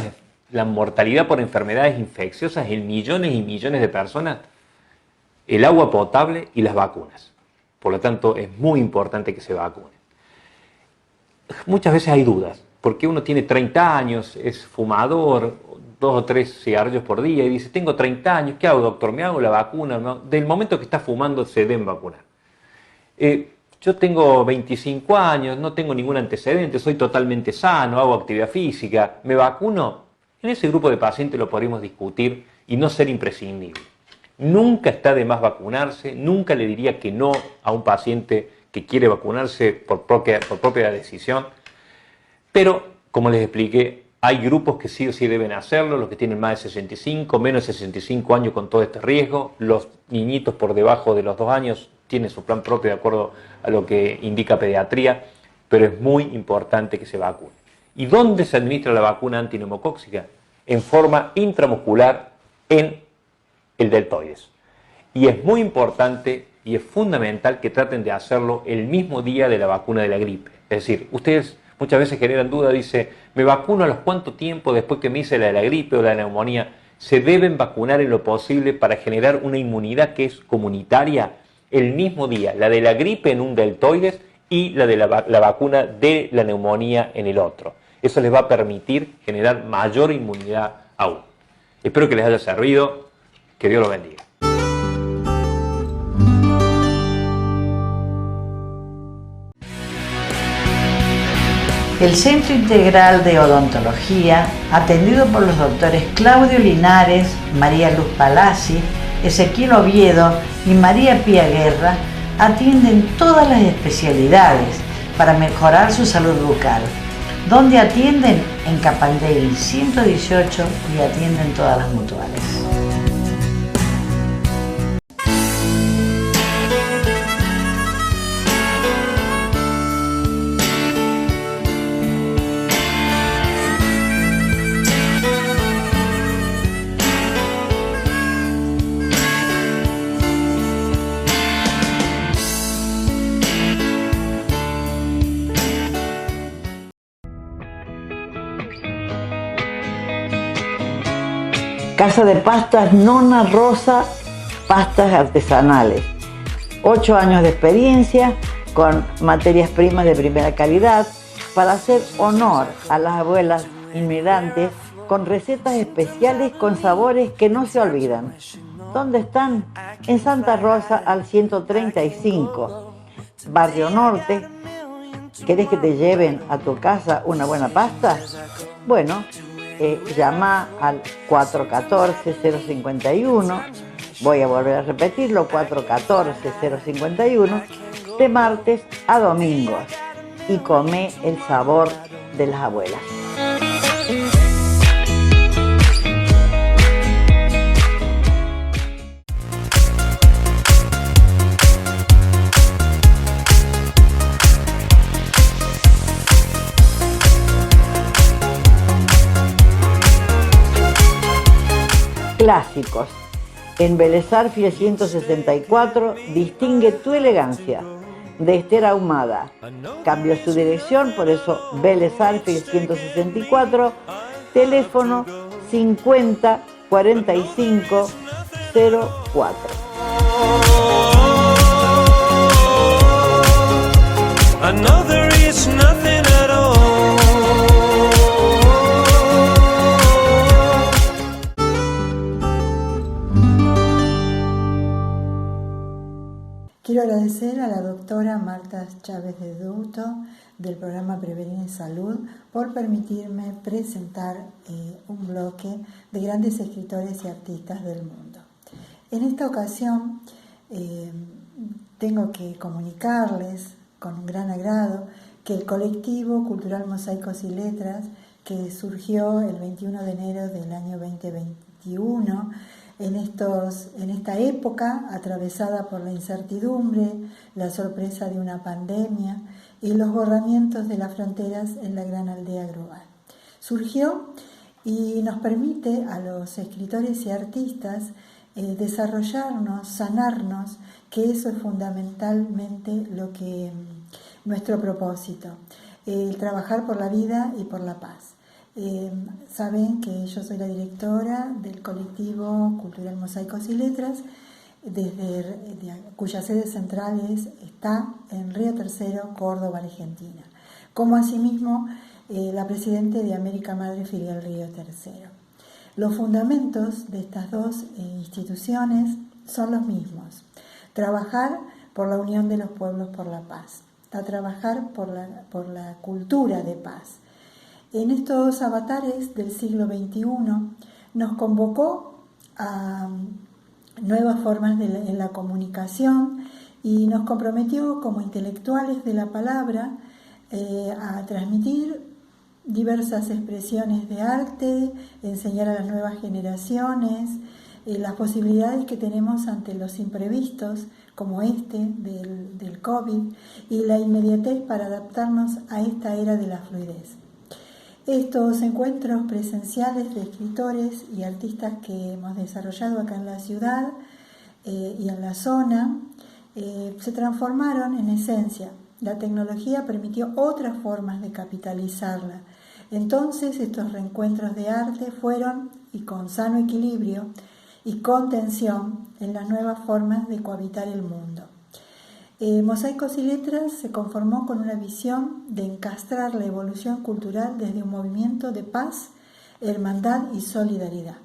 la mortalidad por enfermedades infecciosas en millones y millones de personas? El agua potable y las vacunas. Por lo tanto, es muy importante que se vacunen. Muchas veces hay dudas, porque uno tiene 30 años, es fumador, 2 o 3 cigarrillos por día, y dice, tengo 30 años, ¿qué hago, doctor? ¿Me hago la vacuna? ¿No? Del momento que está fumando se deben vacunar. Yo tengo 25 años, no tengo ningún antecedente, soy totalmente sano, hago actividad física, ¿me vacuno? En ese grupo de pacientes lo podemos discutir y no ser imprescindible. Nunca está de más vacunarse, nunca le diría que no a un paciente que quiere vacunarse por propia decisión, pero, como les expliqué, hay grupos que sí o sí deben hacerlo, los que tienen más de 65, menos de 65 años con todo este riesgo, los niñitos por debajo de los 2 años tienen su plan propio de acuerdo a lo que indica pediatría, pero es muy importante que se vacunen. ¿Y dónde se administra la vacuna antineumocóxica? En forma intramuscular en el deltoides. Y es muy importante y es fundamental que traten de hacerlo el mismo día de la vacuna de la gripe. Es decir, ustedes muchas veces generan duda, dice, ¿me vacuno a los cuánto tiempo después que me hice la de la gripe o la neumonía? Se deben vacunar en lo posible para generar una inmunidad que es comunitaria el mismo día, la de la gripe en un deltoides y la de la vacuna de la neumonía en el otro. Eso les va a permitir generar mayor inmunidad aún. Espero que les haya servido. Que Dios los bendiga. El Centro Integral de Odontología, atendido por los doctores Claudio Linares, María Luz Palazzi, Ezequiel Oviedo y María Pía Guerra, atienden todas las especialidades para mejorar su salud bucal. ¿Dónde atienden? En Capandegui 118 y atienden todas las mutuales. Casa de Pastas Nona Rosa, pastas artesanales. 8 años de experiencia con materias primas de primera calidad para hacer honor a las abuelas inmigrantes con recetas especiales con sabores que no se olvidan. ¿Dónde están? En Santa Rosa al 135, Barrio Norte. ¿Querés que te lleven a tu casa una buena pasta? Bueno, llama al 414-051, voy a volver a repetirlo, 414-051, de martes a domingos, y come el sabor de las abuelas. Clásicos. En Vélez Arfiel 164, distingue tu elegancia, de Esther Ahumada. Cambió su dirección, por eso Vélez Arfiel 164, teléfono 50 45 04. Another is nothing at all. Quiero agradecer a la doctora Marta Chávez de Duto del programa Prevenir Salud por permitirme presentar un bloque de grandes escritores y artistas del mundo. En esta ocasión tengo que comunicarles con un gran agrado que el colectivo cultural Mosaicos y Letras, que surgió el 21 de enero del año 2021, en esta época atravesada por la incertidumbre, la sorpresa de una pandemia y los borramientos de las fronteras en la gran aldea global. Surgió y nos permite a los escritores y artistas desarrollarnos, sanarnos, que eso es fundamentalmente nuestro propósito, el trabajar por la vida y por la paz. Saben que yo soy la directora del colectivo cultural Mosaicos y Letras, cuya sede central está en Río Tercero, Córdoba, Argentina, como asimismo la presidenta de América Madre Filial Río Tercero. Los fundamentos de estas dos instituciones son los mismos: trabajar por la unión de los pueblos por la paz, trabajar por la cultura de paz. En estos avatares del siglo XXI nos convocó a nuevas formas en la comunicación y nos comprometió como intelectuales de la palabra a transmitir diversas expresiones de arte, enseñar a las nuevas generaciones las posibilidades que tenemos ante los imprevistos como del COVID y la inmediatez para adaptarnos a esta era de la fluidez. Estos encuentros presenciales de escritores y artistas que hemos desarrollado acá en la ciudad y en la zona se transformaron en esencia. La tecnología permitió otras formas de capitalizarla. Entonces estos reencuentros de arte fueron, y con sano equilibrio y contención, en las nuevas formas de cohabitar el mundo. Mosaicos y Letras se conformó con una visión de encastrar la evolución cultural desde un movimiento de paz, hermandad y solidaridad.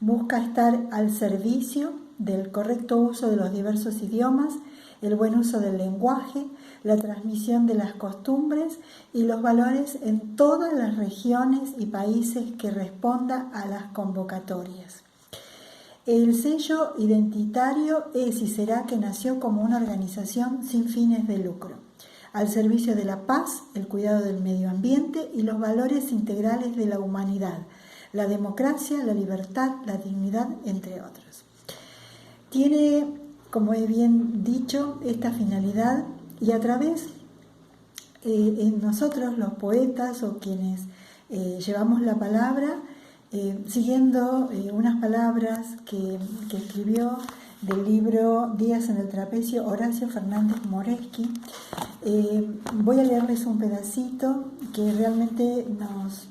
Busca estar al servicio del correcto uso de los diversos idiomas el buen uso del lenguaje, la transmisión de las costumbres y los valores en todas las regiones y países que responda a las convocatorias. El sello identitario es y será que nació como una organización sin fines de lucro, al servicio de la paz, el cuidado del medio ambiente y los valores integrales de la humanidad, la democracia, la libertad, la dignidad, entre otros. Tiene, como he bien dicho, esta finalidad y a través en nosotros los poetas o quienes llevamos la palabra, siguiendo unas palabras que escribió del libro Días en el Trapecio Horacio Fernández Moreschi, voy a leerles un pedacito que realmente nos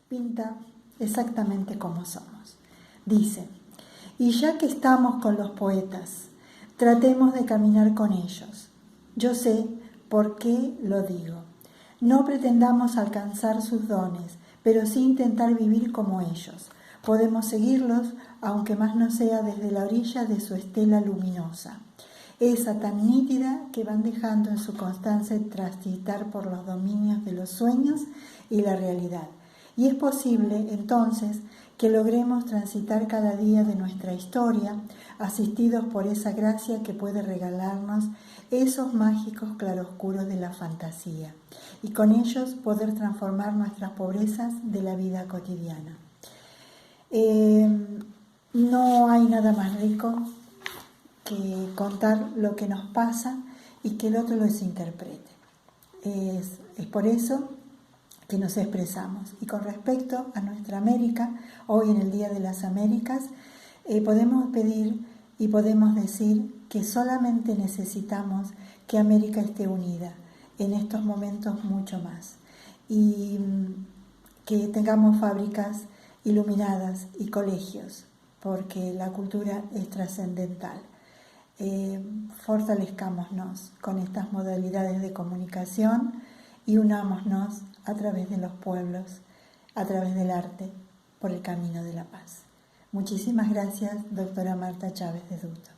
pinta exactamente cómo somos. Dice: y ya que estamos con los poetas, tratemos de caminar con ellos. Yo sé por qué lo digo. No pretendamos alcanzar sus dones, pero sí intentar vivir como ellos. Podemos seguirlos, aunque más no sea desde la orilla de su estela luminosa, esa tan nítida que van dejando en su constante transitar por los dominios de los sueños y la realidad. Y es posible, entonces, que logremos transitar cada día de nuestra historia, asistidos por esa gracia que puede regalarnos esos mágicos claroscuros de la fantasía, y con ellos poder transformar nuestras pobrezas de la vida cotidiana. No hay nada más rico que contar lo que nos pasa y que el otro lo interprete. Es por eso que nos expresamos. Y con respecto a nuestra América, hoy en el Día de las Américas, podemos pedir y podemos decir que solamente necesitamos que América esté unida en estos momentos mucho más, y que tengamos fábricas iluminadas y colegios, porque la cultura es trascendental. Fortalezcámonos con estas modalidades de comunicación y unámonos a través de los pueblos, a través del arte, por el camino de la paz. Muchísimas gracias, doctora Marta Chávez de Duto.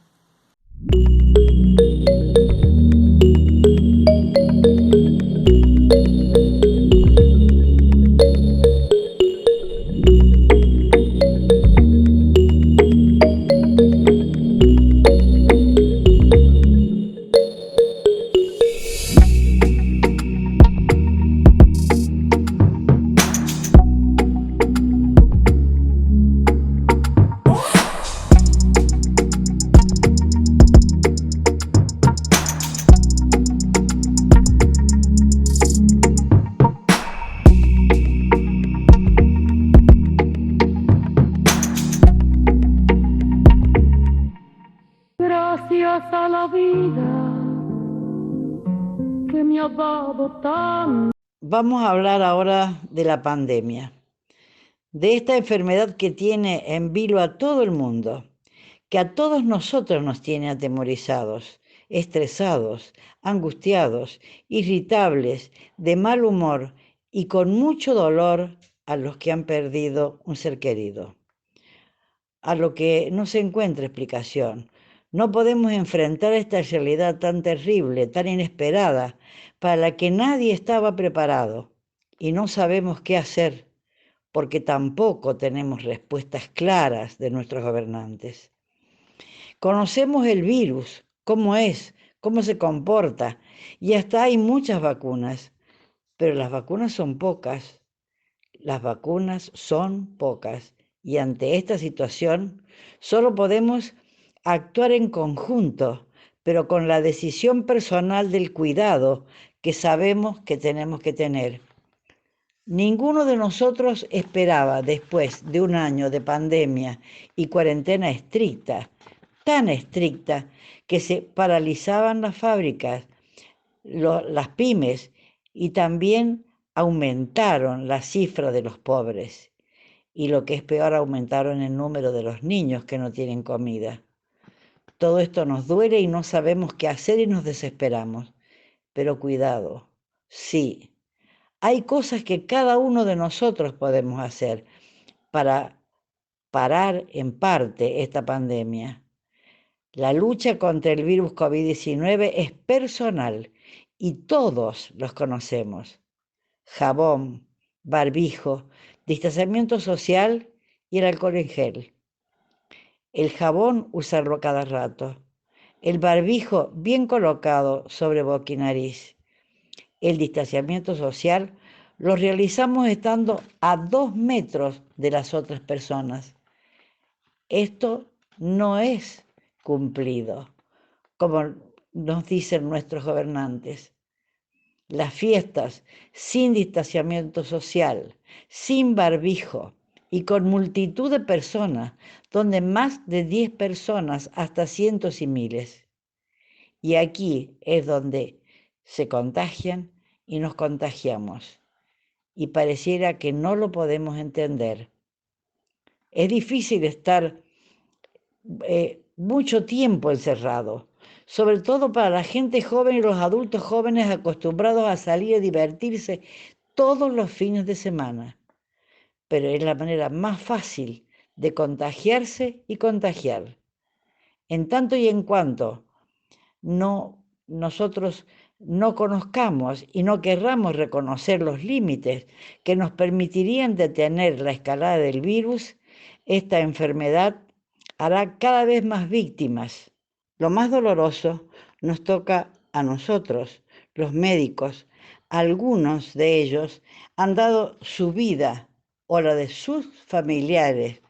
Gracias a la vida que me ha dado tan. Vamos a hablar ahora de la pandemia, de esta enfermedad que tiene en vilo a todo el mundo, que a todos nosotros nos tiene atemorizados, estresados, angustiados, irritables, de mal humor y con mucho dolor a los que han perdido un ser querido, a lo que no se encuentra explicación. No podemos enfrentar esta realidad tan terrible, tan inesperada, para la que nadie estaba preparado, y no sabemos qué hacer, porque tampoco tenemos respuestas claras de nuestros gobernantes. Conocemos el virus, cómo es, cómo se comporta, y hasta hay muchas vacunas, pero las vacunas son pocas. Las vacunas son pocas, y ante esta situación solo podemos actuar en conjunto, pero con la decisión personal del cuidado que sabemos que tenemos que tener. Ninguno de nosotros esperaba, después de un año de pandemia y cuarentena estricta, tan estricta que se paralizaban las fábricas, las pymes, y también aumentaron la cifra de los pobres. Y lo que es peor, aumentaron el número de los niños que no tienen comida. Todo esto nos duele y no sabemos qué hacer y nos desesperamos. Pero cuidado, sí, hay cosas que cada uno de nosotros podemos hacer para parar en parte esta pandemia. La lucha contra el virus COVID-19 es personal y todos los conocemos. Jabón, barbijo, distanciamiento social y el alcohol en gel. El jabón, usarlo a cada rato. El barbijo bien colocado sobre boca y nariz. El distanciamiento social lo realizamos estando a 2 metros de las otras personas. Esto no es cumplido, como nos dicen nuestros gobernantes. Las fiestas sin distanciamiento social, sin barbijo y con multitud de personas, donde más de 10 personas hasta cientos y miles. Y aquí es donde se contagian y nos contagiamos. Y pareciera que no lo podemos entender. Es difícil estar mucho tiempo encerrado, sobre todo para la gente joven y los adultos jóvenes acostumbrados a salir a divertirse todos los fines de semana. Pero es la manera más fácil de contagiarse y contagiar. En tanto y en cuanto nosotros no conozcamos y no querramos reconocer los límites que nos permitirían detener la escalada del virus, esta enfermedad hará cada vez más víctimas. Lo más doloroso nos toca a nosotros, los médicos. Algunos de ellos han dado su vida o la de sus familiares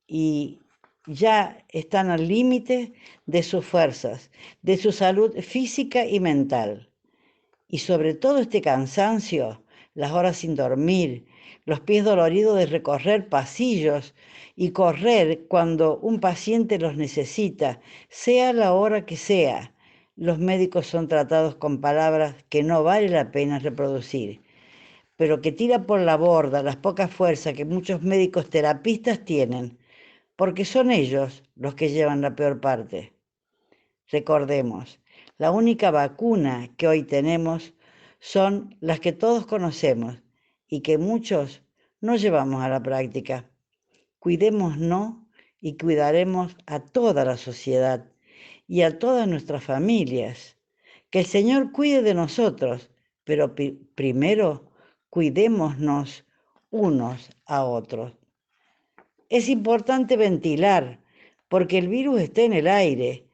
y ya están al límite de sus fuerzas, de su salud física y mental. Y sobre todo este cansancio, las horas sin dormir, los pies doloridos de recorrer pasillos y correr cuando un paciente los necesita, sea la hora que sea. Los médicos son tratados con palabras que no vale la pena reproducir, pero que tira por la borda las pocas fuerzas que muchos médicos terapistas tienen, porque son ellos los que llevan la peor parte. Recordemos, la única vacuna que hoy tenemos son las que todos conocemos y que muchos no llevamos a la práctica. Cuidémonos y cuidaremos a toda la sociedad y a todas nuestras familias. Que el Señor cuide de nosotros, pero primero cuidémonos unos a otros. Es importante ventilar, porque el virus está en el aire.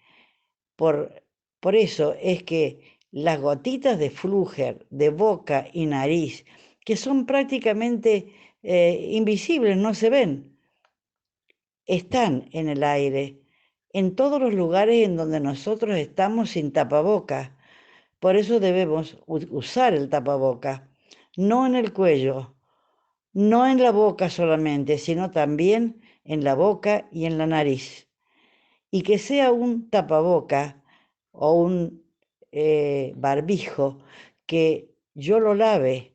Por eso es que las gotitas de flúger de boca y nariz, que son prácticamente invisibles, no se ven, están en el aire, en todos los lugares en donde nosotros estamos sin tapaboca. Por eso debemos usar el tapaboca, no en el cuello, no en la boca solamente, sino también en la boca y en la nariz. Y que sea un tapaboca o un barbijo que yo lo lave,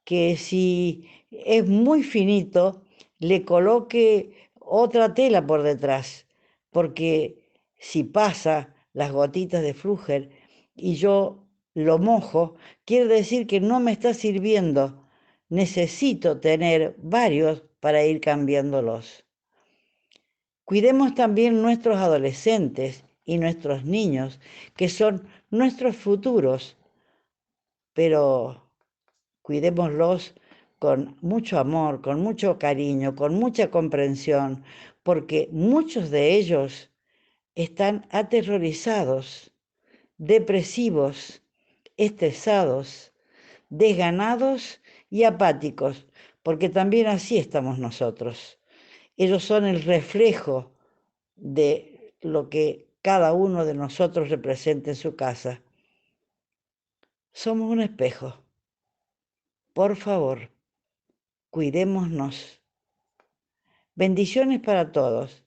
que si es muy finito, le coloque otra tela por detrás, porque si pasa las gotitas de flúger y yo lo mojo, quiere decir que no me está sirviendo. Necesito tener varios para ir cambiándolos. Cuidemos también nuestros adolescentes y nuestros niños, que son nuestros futuros, pero cuidémoslos con mucho amor, con mucho cariño, con mucha comprensión, porque muchos de ellos están aterrorizados, depresivos, estresados, desganados y apáticos, porque también así estamos nosotros. Ellos son el reflejo de lo que cada uno de nosotros representa en su casa. Somos un espejo. Por favor, cuidémonos. Bendiciones para todos.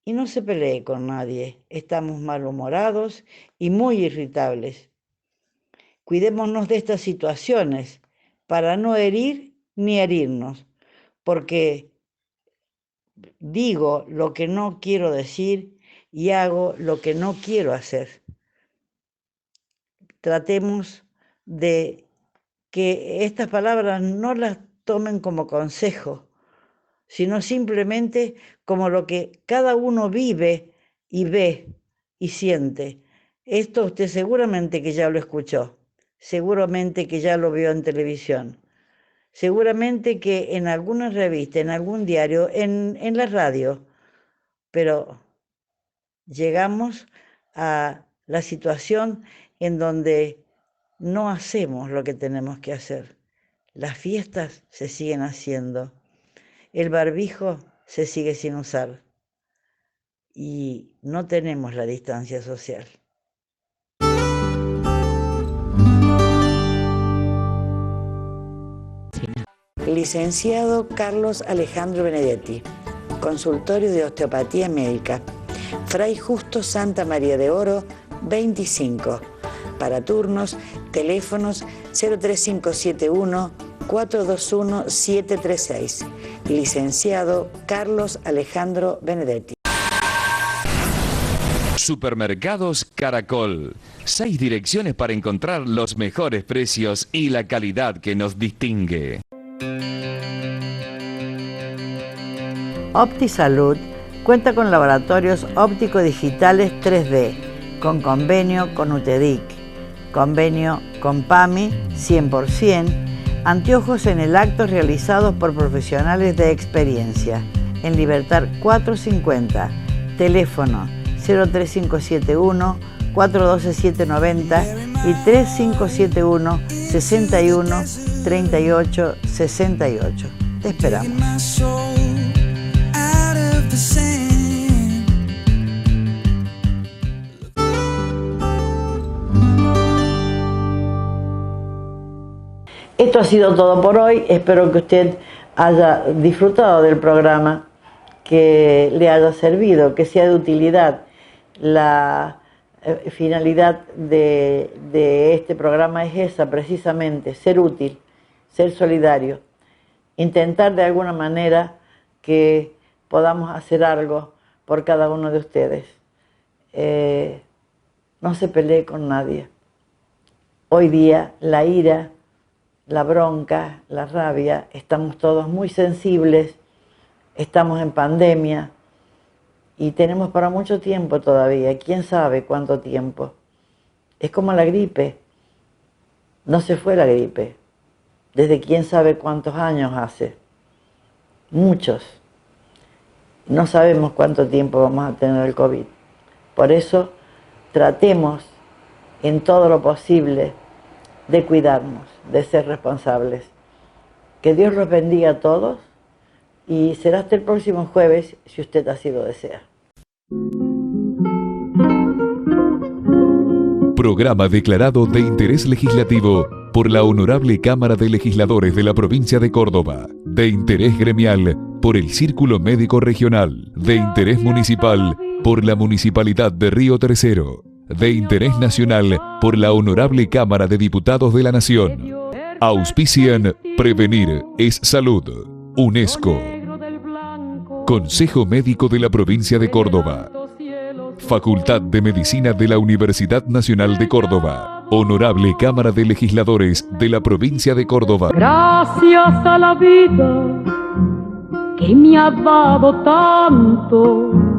Y no se pelee con nadie. Estamos malhumorados y muy irritables. Cuidémonos de estas situaciones para no herir ni herirnos, porque digo lo que no quiero decir y hago lo que no quiero hacer. Tratemos de que estas palabras no las tomen como consejo, sino simplemente como lo que cada uno vive y ve y siente. Esto usted seguramente que ya lo escuchó, seguramente que ya lo vio en televisión, seguramente que en alguna revista, en algún diario, en la radio, pero llegamos a la situación en donde no hacemos lo que tenemos que hacer. Las fiestas se siguen haciendo, el barbijo se sigue sin usar y no tenemos la distancia social. Licenciado Carlos Alejandro Benedetti, consultorio de osteopatía médica, Fray Justo Santa María de Oro, 25. Para turnos, teléfonos 03571 421 736. Licenciado Carlos Alejandro Benedetti. Supermercados Caracol. 6 direcciones para encontrar los mejores precios y la calidad que nos distingue. OptiSalud cuenta con laboratorios óptico-digitales 3D, con convenio con UTEDIC, convenio con PAMI 100%, anteojos en el acto realizados por profesionales de experiencia, en Libertad 450, teléfono 03571 412 790 y 3571 61 38 68. Te esperamos. Esto ha sido todo por hoy. Espero que usted haya disfrutado del programa, que le haya servido, que sea de utilidad. La finalidad de este programa es esa, precisamente, ser útil, ser solidario, intentar de alguna manera que podamos hacer algo por cada uno de ustedes. No se pelee con nadie. Hoy día la ira, la bronca, la rabia, estamos todos muy sensibles, estamos en pandemia y tenemos para mucho tiempo todavía, quién sabe cuánto tiempo. Es como la gripe, no se fue la gripe, desde quién sabe cuántos años hace, muchos. No sabemos cuánto tiempo vamos a tener el COVID. Por eso tratemos en todo lo posible de cuidarnos, de ser responsables. Que Dios los bendiga a todos y será hasta el próximo jueves, si usted así lo desea. Programa declarado de interés legislativo por la Honorable Cámara de Legisladores de la Provincia de Córdoba, de interés gremial por el Círculo Médico Regional, de interés municipal por la Municipalidad de Río Tercero, de interés nacional por la Honorable Cámara de Diputados de la Nación. Auspician Prevenir es Salud, UNESCO, Consejo Médico de la Provincia de Córdoba, Facultad de Medicina de la Universidad Nacional de Córdoba, Honorable Cámara de Legisladores de la Provincia de Córdoba. Gracias a la vida que me ha dado tanto.